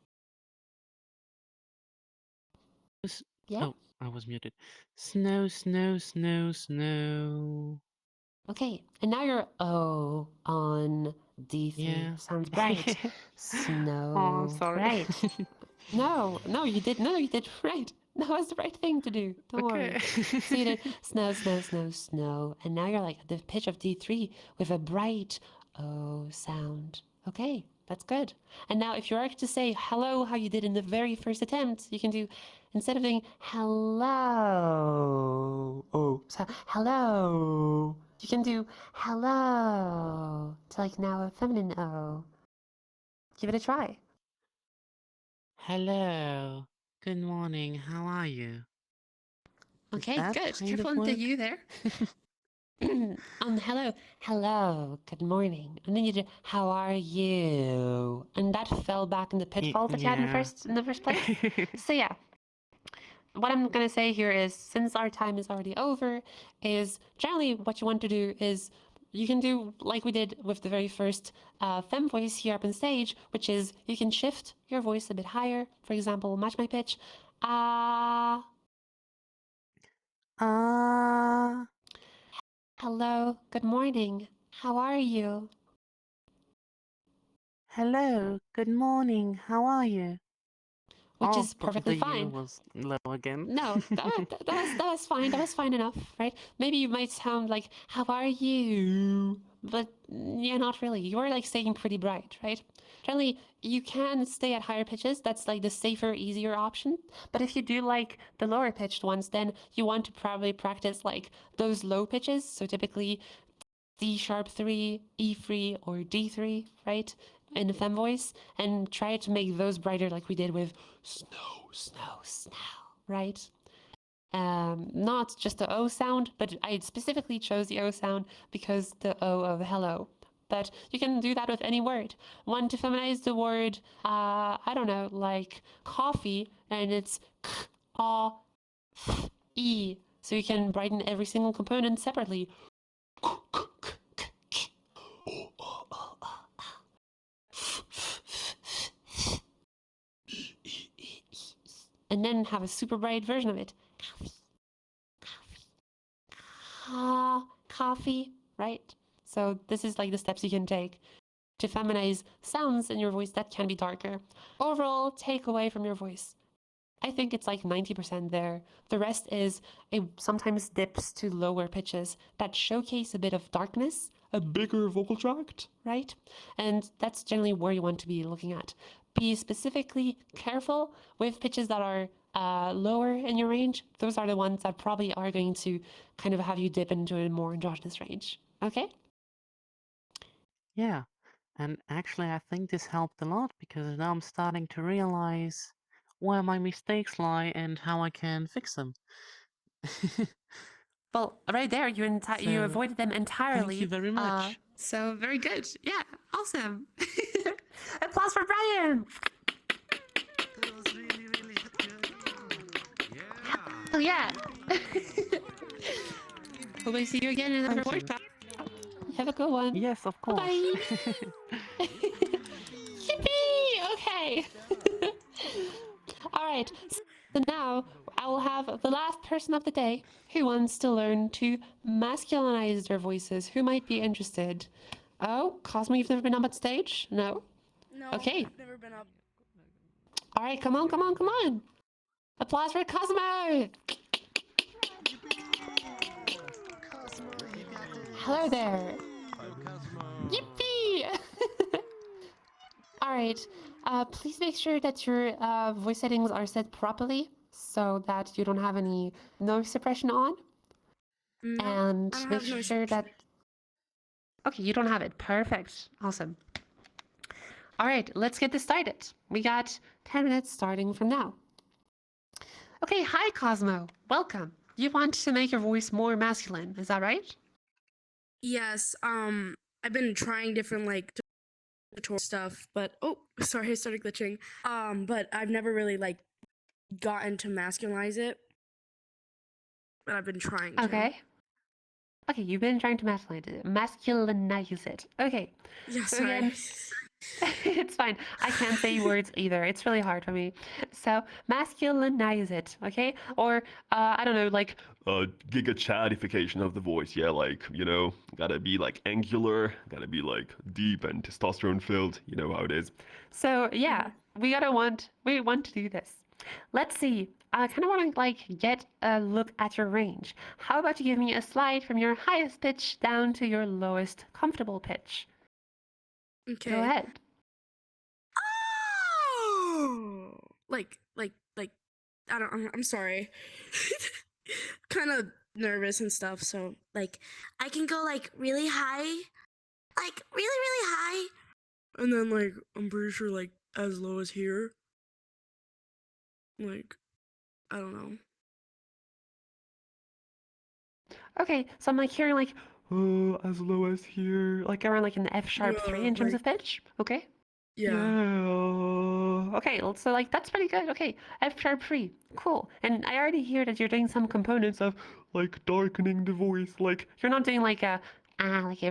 Yeah. Oh, I was muted. Snow, snow, snow, snow. Okay, and now you're O on D3. Yeah. Sounds bright. Snow. Oh, sorry. Right. No, you did. No, you did right. That was the right thing to do. Don't worry. So you did snow, snow, snow, snow. And now you're like at the pitch of D3 with a bright O sound. Okay, that's good. And now if you are to say hello how you did in the very first attempt, you can do, instead of doing hello, so hello, you can do hello to like now a feminine O. Give it a try. Hello. Good morning. How are you? Did Okay, that good. kind Careful of on the work? you there. Hello, good morning. And then you did, how are you? And that fell back in the pitfall that you had in Yeah. the first place. So yeah, what I'm gonna say here is, since our time is already over, is generally what you want to do is you can do like we did with the very first fem voice here up on stage, which is you can shift your voice a bit higher. For example, match my pitch. Hello, good morning. How are you? Hello. Good morning. How are you? Which Oh, is but perfectly the U fine. was low again. No, that was fine. That was fine enough, right? Maybe you might sound like, how are you? But yeah, not really. You're like staying pretty bright, right? Generally, you can stay at higher pitches. That's like the safer, easier option. But if you do like the lower pitched ones, then you want to probably practice like those low pitches. So typically D#3, E3, or D3, right? In the fem voice, and try to make those brighter like we did with snow, snow, snow, right? Not just the O sound, but I specifically chose the O sound because the O of hello. But you can do that with any word. Want to feminize the word, I don't know, like coffee, and it's k-a-f-e. So you can brighten every single component separately. And then have a super bright version of it. Coffee, right? So this is like the steps you can take to feminize sounds in your voice that can be darker. Overall takeaway from your voice, I think it's like 90% there. The rest is it sometimes dips to lower pitches that showcase a bit of darkness, a bigger vocal tract, right? And that's generally where you want to be looking at. Be specifically careful with pitches that are lower in your range. Those are the ones that probably are going to kind of have you dip into a more androgynous range. Okay? Yeah. And actually, I think this helped a lot because now I'm starting to realize where my mistakes lie and how I can fix them. Well, right there, you So, avoided them entirely. thank you very much. So very good. Yeah, awesome. Applause for Brian. That was really, really good. Yeah. Oh yeah. Hope I see you again in another Thank you. workshop. Have a good one. Yes, of course. Bye. Yippee! Okay. All right. So now I will have the last person of the day who wants to learn to masculinize their voices. Who might be interested? Oh, Cosmo, you've never been up on stage? No. No, Okay. I've never been up. All right. Come on. Come on. Come on. Applause for Cosmo. Cosmo, you got this. Hello there. Yippee! All right. Please make sure that your voice settings are set properly so that you don't have any noise suppression on. No, And I don't make have noise sure that... Okay, you don't have it. Perfect. Awesome. All right, let's get this started. We got 10 minutes starting from now. Okay, hi Cosmo. Welcome. You want to make your voice more masculine, is that right? Yes, I've been trying different like tutorial stuff, but oh, sorry, I started glitching. But I've never really like gotten to masculinize it. But I've been trying to. Okay. Okay, you've been trying to masculinize it. Okay. Yeah, So sorry. again, it's fine. I can't say words either. It's really hard for me. So masculinize it, okay? Or I don't know, like Giga chadification of the voice, yeah, like, you know, gotta be like angular, gotta be like deep and testosterone filled, you know how it is. so. Yeah, we want to do this. Let's see. I kind of want to like get a look at your range. How about you give me a slide from your highest pitch down to your lowest comfortable pitch? Okay. Go ahead. Oh, like, I don't. I'm sorry. Kind of nervous and stuff. So, like, I can go like really high, like really, really high, and then like I'm pretty sure like as low as here. Like, I don't know. Okay, so I'm like hearing like As low as here. like around like an F sharp Yeah, 3 in terms like- of pitch. Okay. Yeah. Okay, so like that's pretty good. Okay, F sharp 3. Cool. And I already hear that you're doing some components of Like darkening the voice, like you're not doing like a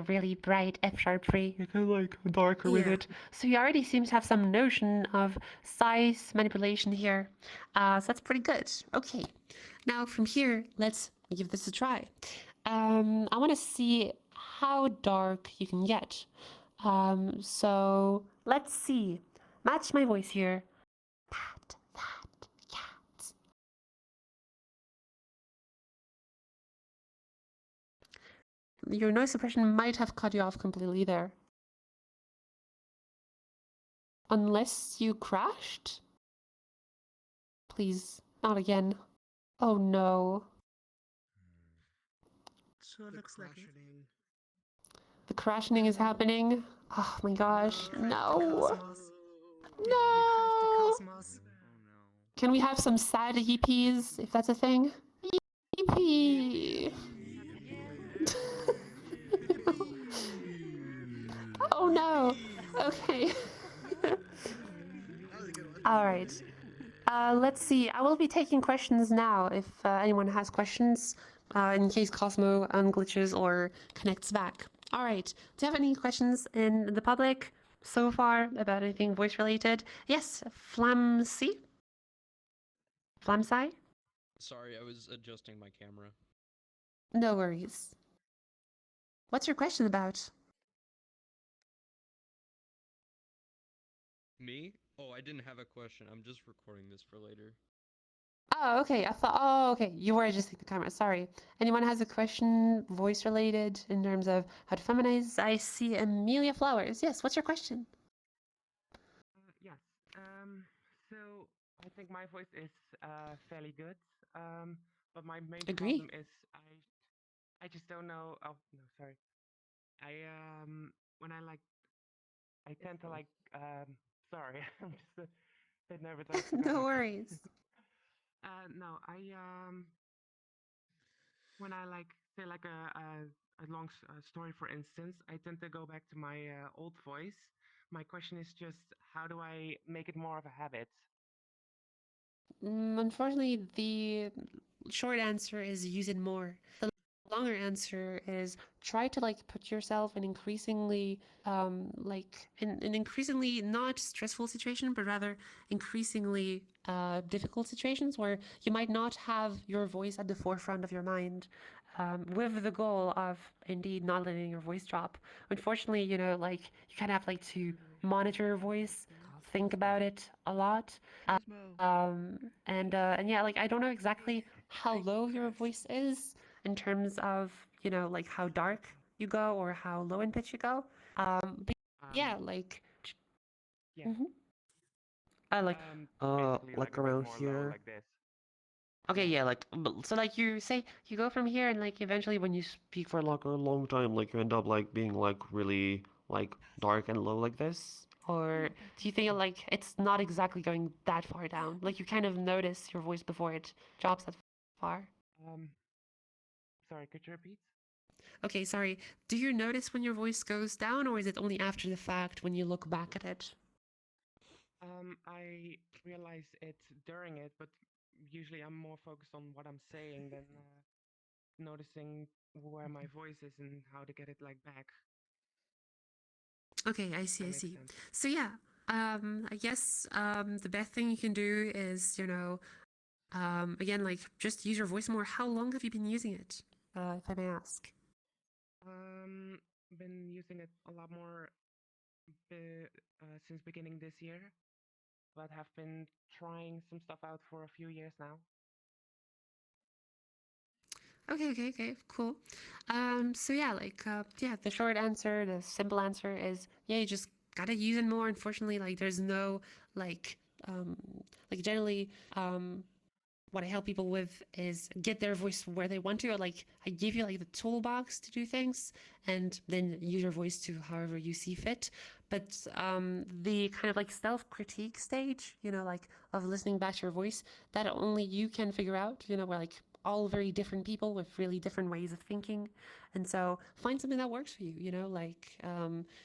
really bright F sharp 3. you're kind of like darker with Yeah. it. So you already seem to have some notion of size manipulation here. So that's pretty good. Okay. Now from here, let's give this a try. I want to see how dark you can get. So let's see. Match my voice here. That, cat. Your noise suppression might have cut you off completely there. Unless you crashed? Please, not again. Oh no. So it looks like it. The crashing is happening. Oh my gosh. No. Cosmos. We crashed the No. cosmos. Can we have some sad yippies, if that's a thing? Yippee. Oh no. Okay. All right. Let's see. I will be taking questions now if anyone has questions, in case Cosmo unglitches or connects back. All right. Do you have any questions in the public so far about anything voice related? Yes, Flamsy? Flamsy? Sorry, I was adjusting my camera. No worries. What's your question about? Me? Oh, I didn't have a question. I'm just recording this for later. Oh, okay. Oh, okay. You were adjusting the camera. Sorry. Anyone has a question, voice related, in terms of how to feminize? I see Amelia Flowers. Yes. What's your question? Yes. So I think my voice is fairly good. But my main Agree. problem is I just don't know. Oh no, sorry. I when I like I tend to like sorry, I'm just a bit nervous. I forgot No my- worries. No, when I like say like a long story, for instance, I tend to go back to my old voice. My question is just, how do I make it more of a habit? Unfortunately, the short answer is use it more. The longer answer is try to like put yourself in increasingly like in an increasingly not stressful situation, but rather increasingly difficult situations where you might not have your voice at the forefront of your mind, with the goal of indeed not letting your voice drop. Unfortunately, you know, like you kind of have like to monitor your voice, think about it a lot. And yeah, like I don't know exactly how low your voice is in terms of, you know, like how dark you go or how low in pitch you go. But yeah, like Yeah. mhm. I like Basically like a bit around more low, here. like this. okay, yeah, like so like you say you go from here and like eventually when you speak for like a long time, like you end up like being like really like dark and low like this. Or do you think like it's not exactly going that far down? Like you kind of notice your voice before it drops that far? Um, Sorry, could you repeat? Okay, sorry. Do you notice when your voice goes down, or is it only after the fact when you look back at it? I realize it during it, but usually I'm more focused on what I'm saying than noticing where my voice is and how to get it like back. Okay, I see, That I makes see. sense. So yeah, I guess the best thing you can do is, you know, again, like just use your voice more. How long have you been using it, if I may ask? Um, been using it a lot more since beginning this year, but have been trying some stuff out for a few years now. Okay, cool. So yeah, like, yeah, the short answer, the simple answer is, yeah, you just gotta use it more. Unfortunately, like, there's no, like, like generally, what I help people with is get their voice where they want to, or like I give you like the toolbox to do things and then use your voice to however you see fit. But the kind of like self-critique stage, you know, like of listening back to your voice, that only you can figure out, you know, we're like all very different people with really different ways of thinking. And so find something that works for you, you know, like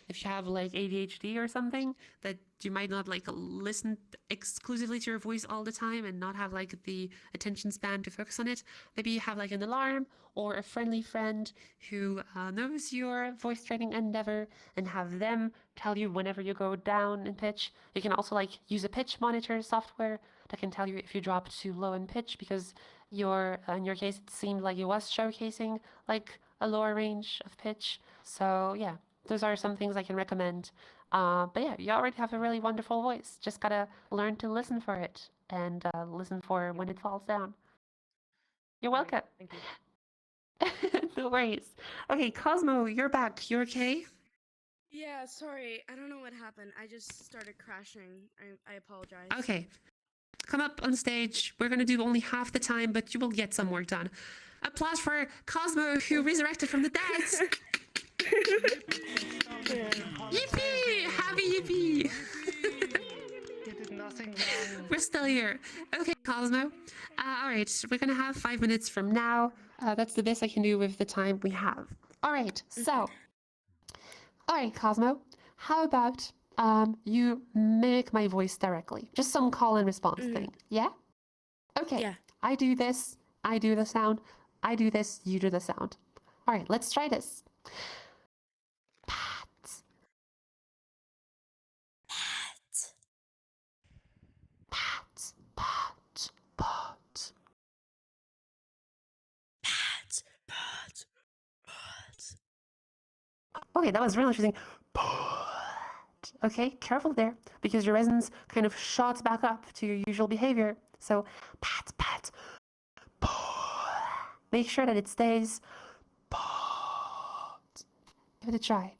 if you have like ADHD or something, that you might not like listen exclusively to your voice all the time and not have like the attention span to focus on it. Maybe you have like an alarm or a friendly friend who knows your voice training endeavor and have them tell you whenever you go down in pitch. You can also like use a pitch monitor software that can tell you if you drop too low in pitch, because in your case it seemed like it was showcasing like a lower range of pitch. So yeah, those are some things I can recommend. But yeah, you already have a really wonderful voice. Just gotta learn to listen for it and listen for when it falls down. You're All right, welcome. thank you. No worries. Okay, Cosmo, you're back. You okay? Yeah, sorry. I don't know what happened. I just started crashing. I apologize. Okay. Come up on stage. We're gonna do only half the time, but you will get some work done. Applause for Cosmo, who resurrected from the dead. Yippee! Happy yippee! You did nothing wrong. We're still here. Okay, Cosmo. All right, we're gonna have 5 minutes from now. That's the best I can do with the time we have. All right, so. All right, Cosmo. How about you mimic my voice directly? Just some call and response thing. Yeah? Okay. Yeah. I do this. I do the sound. I do this. You do the sound. All right, let's try this. Pat. Pat. Pat. Pat. Okay, that was really interesting. Okay, careful there, because your resonance kind of shot back up to your usual behavior. So, pat, pat. Make sure that it stays. Give it a try.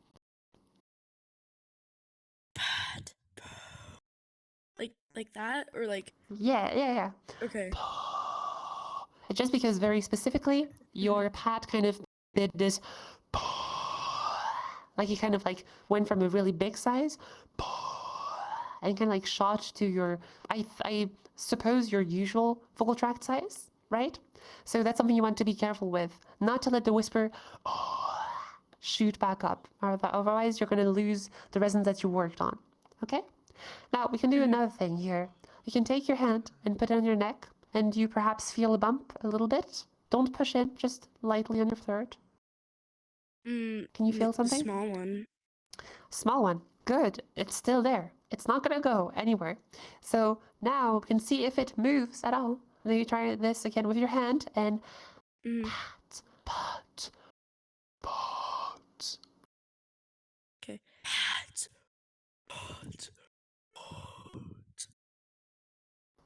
Like that, or like Yeah. okay. Just because very specifically, your pat kind of did this. Like you kind of like went from a really big size and kind of like shot to your, I suppose your usual vocal tract size. right? So that's something you want to be careful with, not to let the whisper shoot back up, otherwise you're going to lose the resonance that you worked on. Okay? Now we can do another thing here. You can take your hand and put it on your neck, and you perhaps feel a bump a little bit. Don't push in, just lightly on your throat. Can you feel something? Small one. Small one. Good. It's still there. It's not going to go anywhere. So now we can see if it moves at all. And then you try this again with your hand and pat, pat, pat. Okay. Pat, pat, pat.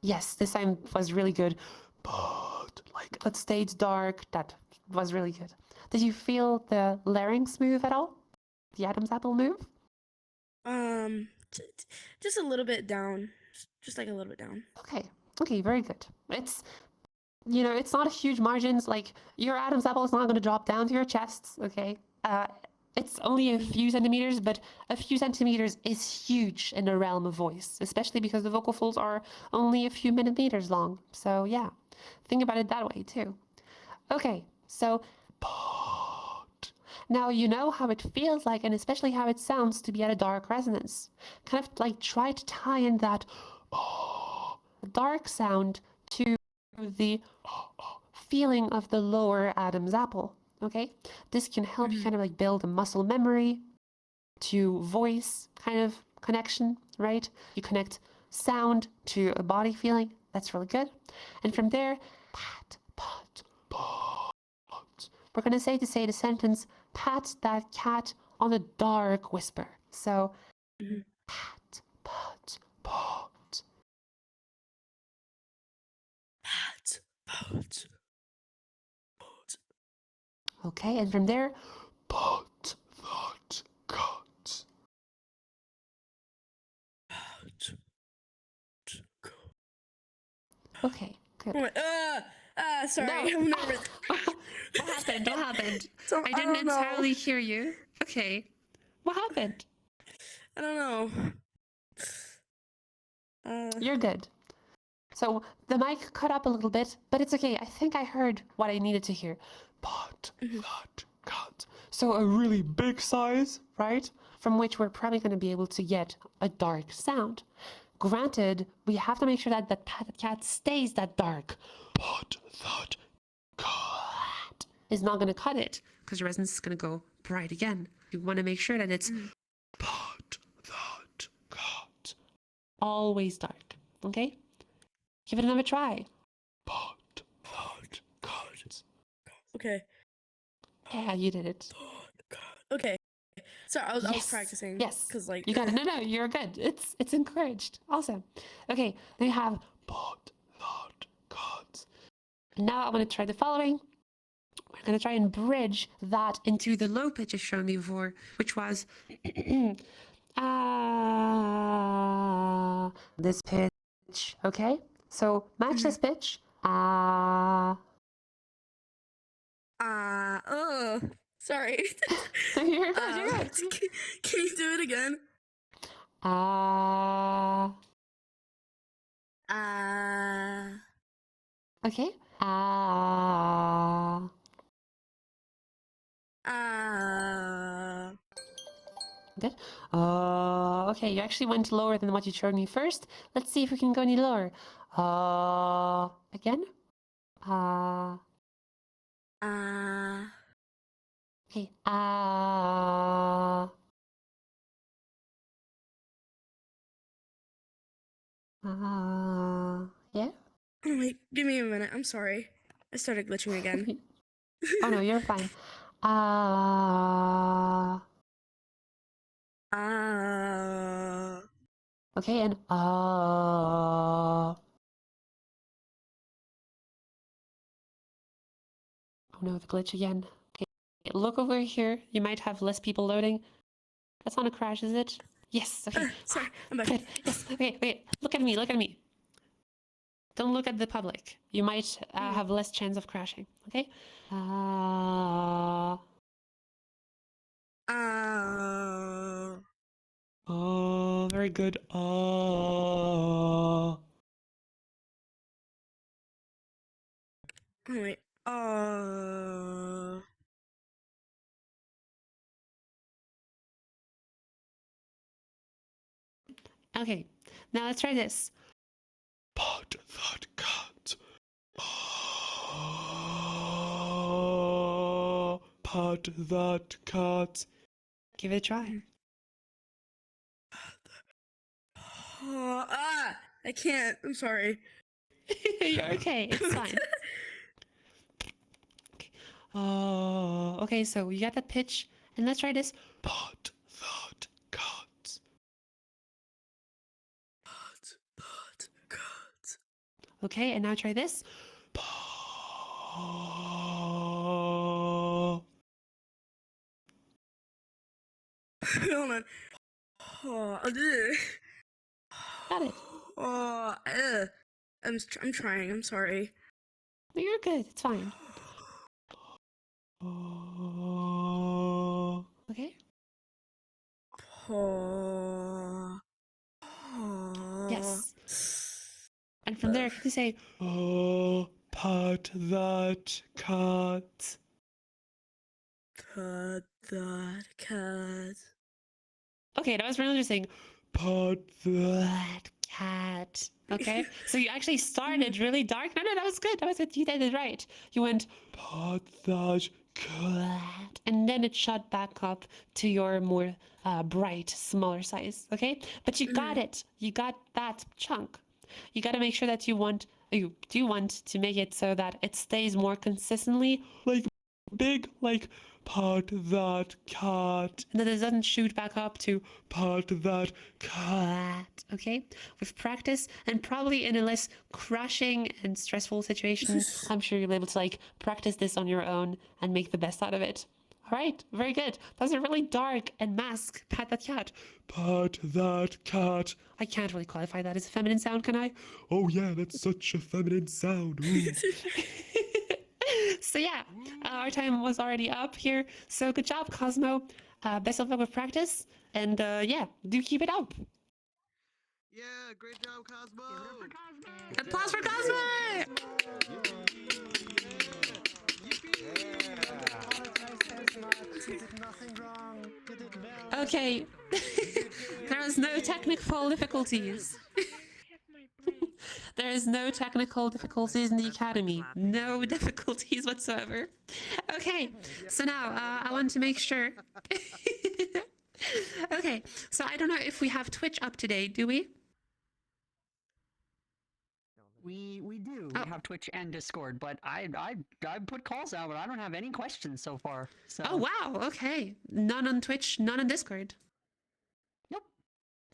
Yes, this time was really good. But like it stayed dark. That was really good. Did you feel the larynx move at all? The Adam's apple move? Just a little bit down. Just like a little bit down. Okay. Okay, very good. It's it's not a huge margins. Like your Adam's apple is not going to drop down to your chest. Okay. It's only a few centimeters, but a few centimeters is huge in the realm of voice, especially because the vocal folds are only a few millimeters long. So yeah, think about it that way too. Okay, so now you know how it feels like, and especially how it sounds to be at a dark resonance. Kind of like try to tie in that dark sound to the feeling of the lower Adam's apple. Okay, this can help you kind of like build a muscle memory to voice kind of connection, right? You connect sound to a body feeling. That's really good. And from there, pat, pat, pat. We're going to say the sentence, pat that cat on a dark whisper. So, pat, pat, pat. Pat, pat. Okay, and from there, pat that cat. Okay, good. Sorry, No. I'm nervous. What happened? What happened? So, I didn't don't know. entirely hear you. Okay. What happened? I don't know. You're good. So the mic cut up a little bit, but it's okay. I think I heard what I needed to hear. Pat that cat. So a really big size, right? From which we're probably going to be able to get a dark sound. Granted, we have to make sure that that pat that cat stays that dark. Pat that cat is not going to cut it because the resonance is going to go bright again. You want to make sure that it's pat that cat. Always dark, okay? Give it another try. Pat that cat. Okay. Yeah, you did it. Okay. Sorry, I was Yes. practicing. Yes. Because like You got it. No, you're good. It's encouraged. Awesome. Okay, then you have pat that cat. Now I'm going to try the following. We're going to try and bridge that into the low pitch I showed me before, which was this pitch. Okay, so match this pitch. oh, sorry. You're good. You're good. Can you do it again? Okay. Good. Okay, you actually went lower than what you showed me first. Let's see if we can go any lower. Again. Okay. Yeah. Oh, wait, give me a minute. I'm sorry. I started glitching again. Oh no, you're fine. Okay, and oh no, the glitch again. Okay, look over here. You might have less people loading. That's not a crash, is it? Yes. Okay. Sorry, I'm back. Good. Yes. Okay. Wait. Look at me. Look at me. Don't look at the public. You might have less chance of crashing. Okay. Oh, very good. Oh wait. Okay, now let's try this. Pot that cat. Pat that cat. Give it a try. I can't. I'm sorry. You're okay. It's fine. Oh, okay. So you got that pitch, and let's try this. Pat that cat. Okay, and now try this. Pa. Hold on. Got it. I'm trying. I'm sorry. No, you're good. It's fine. Okay. Yes. And from there, can you say, Oh, pat that cat. Cut that cat. okay, that was really interesting. Pat that. That cat. Okay. So you actually started really dark. No, that was good. That was good. You did it right. You went, Pat that cat. and then it shot back up to your more bright, smaller size. Okay. But you got it. You got that chunk. You got to make sure that you do want to make it so that it stays more consistently, Like big, like pat that cat. and that it doesn't shoot back up to Pat that cat. that. Okay. With practice and probably in a less crushing and stressful situation, I'm sure you'll be able to like practice this on your own and make the best out of it. All right. Very good. That was a really dark and mask. Pat that cat. Pat that cat. I can't really qualify that as a feminine sound, can I? Oh yeah, that's such a feminine sound. Ooh. So yeah, our time was already up here. So good job, Cosmo. Best of luck with practice. And yeah, do keep it up. Yeah, great job, Cosmo. Applause for Cosmo! Okay. There is no technical difficulties. There is no technical difficulties in the academy. No difficulties whatsoever. Okay, so now I want to make sure. Okay, so I don't know if we have Twitch up to date, do we? We do. Oh. We have Twitch and Discord, but I put calls out, but I don't have any questions so far. So. Oh wow, okay. None on Twitch, none on Discord.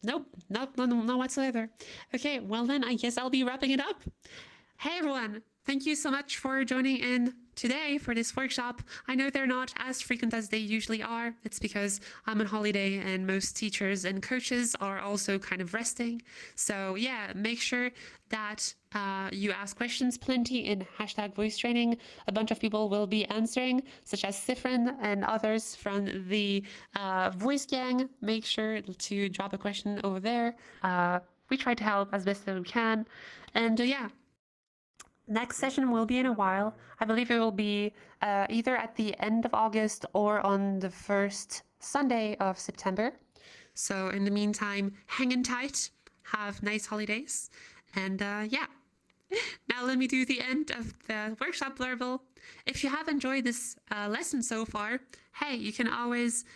Nope. Nope, no whatsoever. Okay, well then I guess I'll be wrapping it up. Hey everyone, thank you so much for joining in today for this workshop. I know they're not as frequent as they usually are. It's because I'm on holiday and most teachers and coaches are also kind of resting. So yeah, make sure that you ask questions plenty in #voice-training. A bunch of people will be answering, such as Sifrin and others from the voice gang. Make sure to drop a question over there. We try to help as best as we can. And yeah, next session will be in a while. I believe it will be either at the end of August or on the first Sunday of September. So in the meantime, hang in tight, have nice holidays, and yeah. Now let me do the end of the workshop blurble. If you have enjoyed this lesson so far, hey, you can always,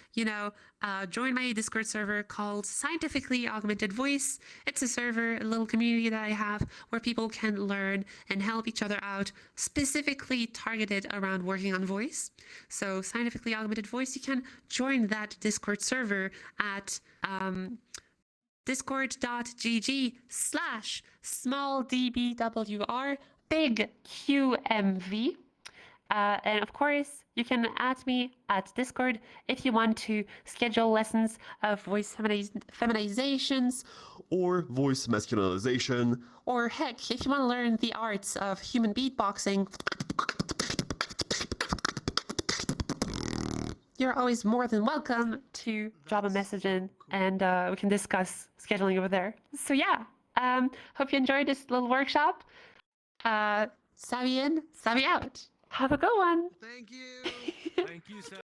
join my Discord server called Scientifically Augmented Voice. It's a server, a little community that I have where people can learn and help each other out, specifically targeted around working on voice. So Scientifically Augmented Voice, you can join that Discord server at discord.gg/smalldbwr big QMV. And of course, you can add me at Discord if you want to schedule lessons of voice feminizations, Or voice masculinization. or heck, if you want to learn the arts of human beatboxing. You're always more than welcome to drop a message in, and we can discuss scheduling over there. So yeah, hope you enjoyed this little workshop. Savvy in, savvy out. Have a good one. Thank you. Thank you,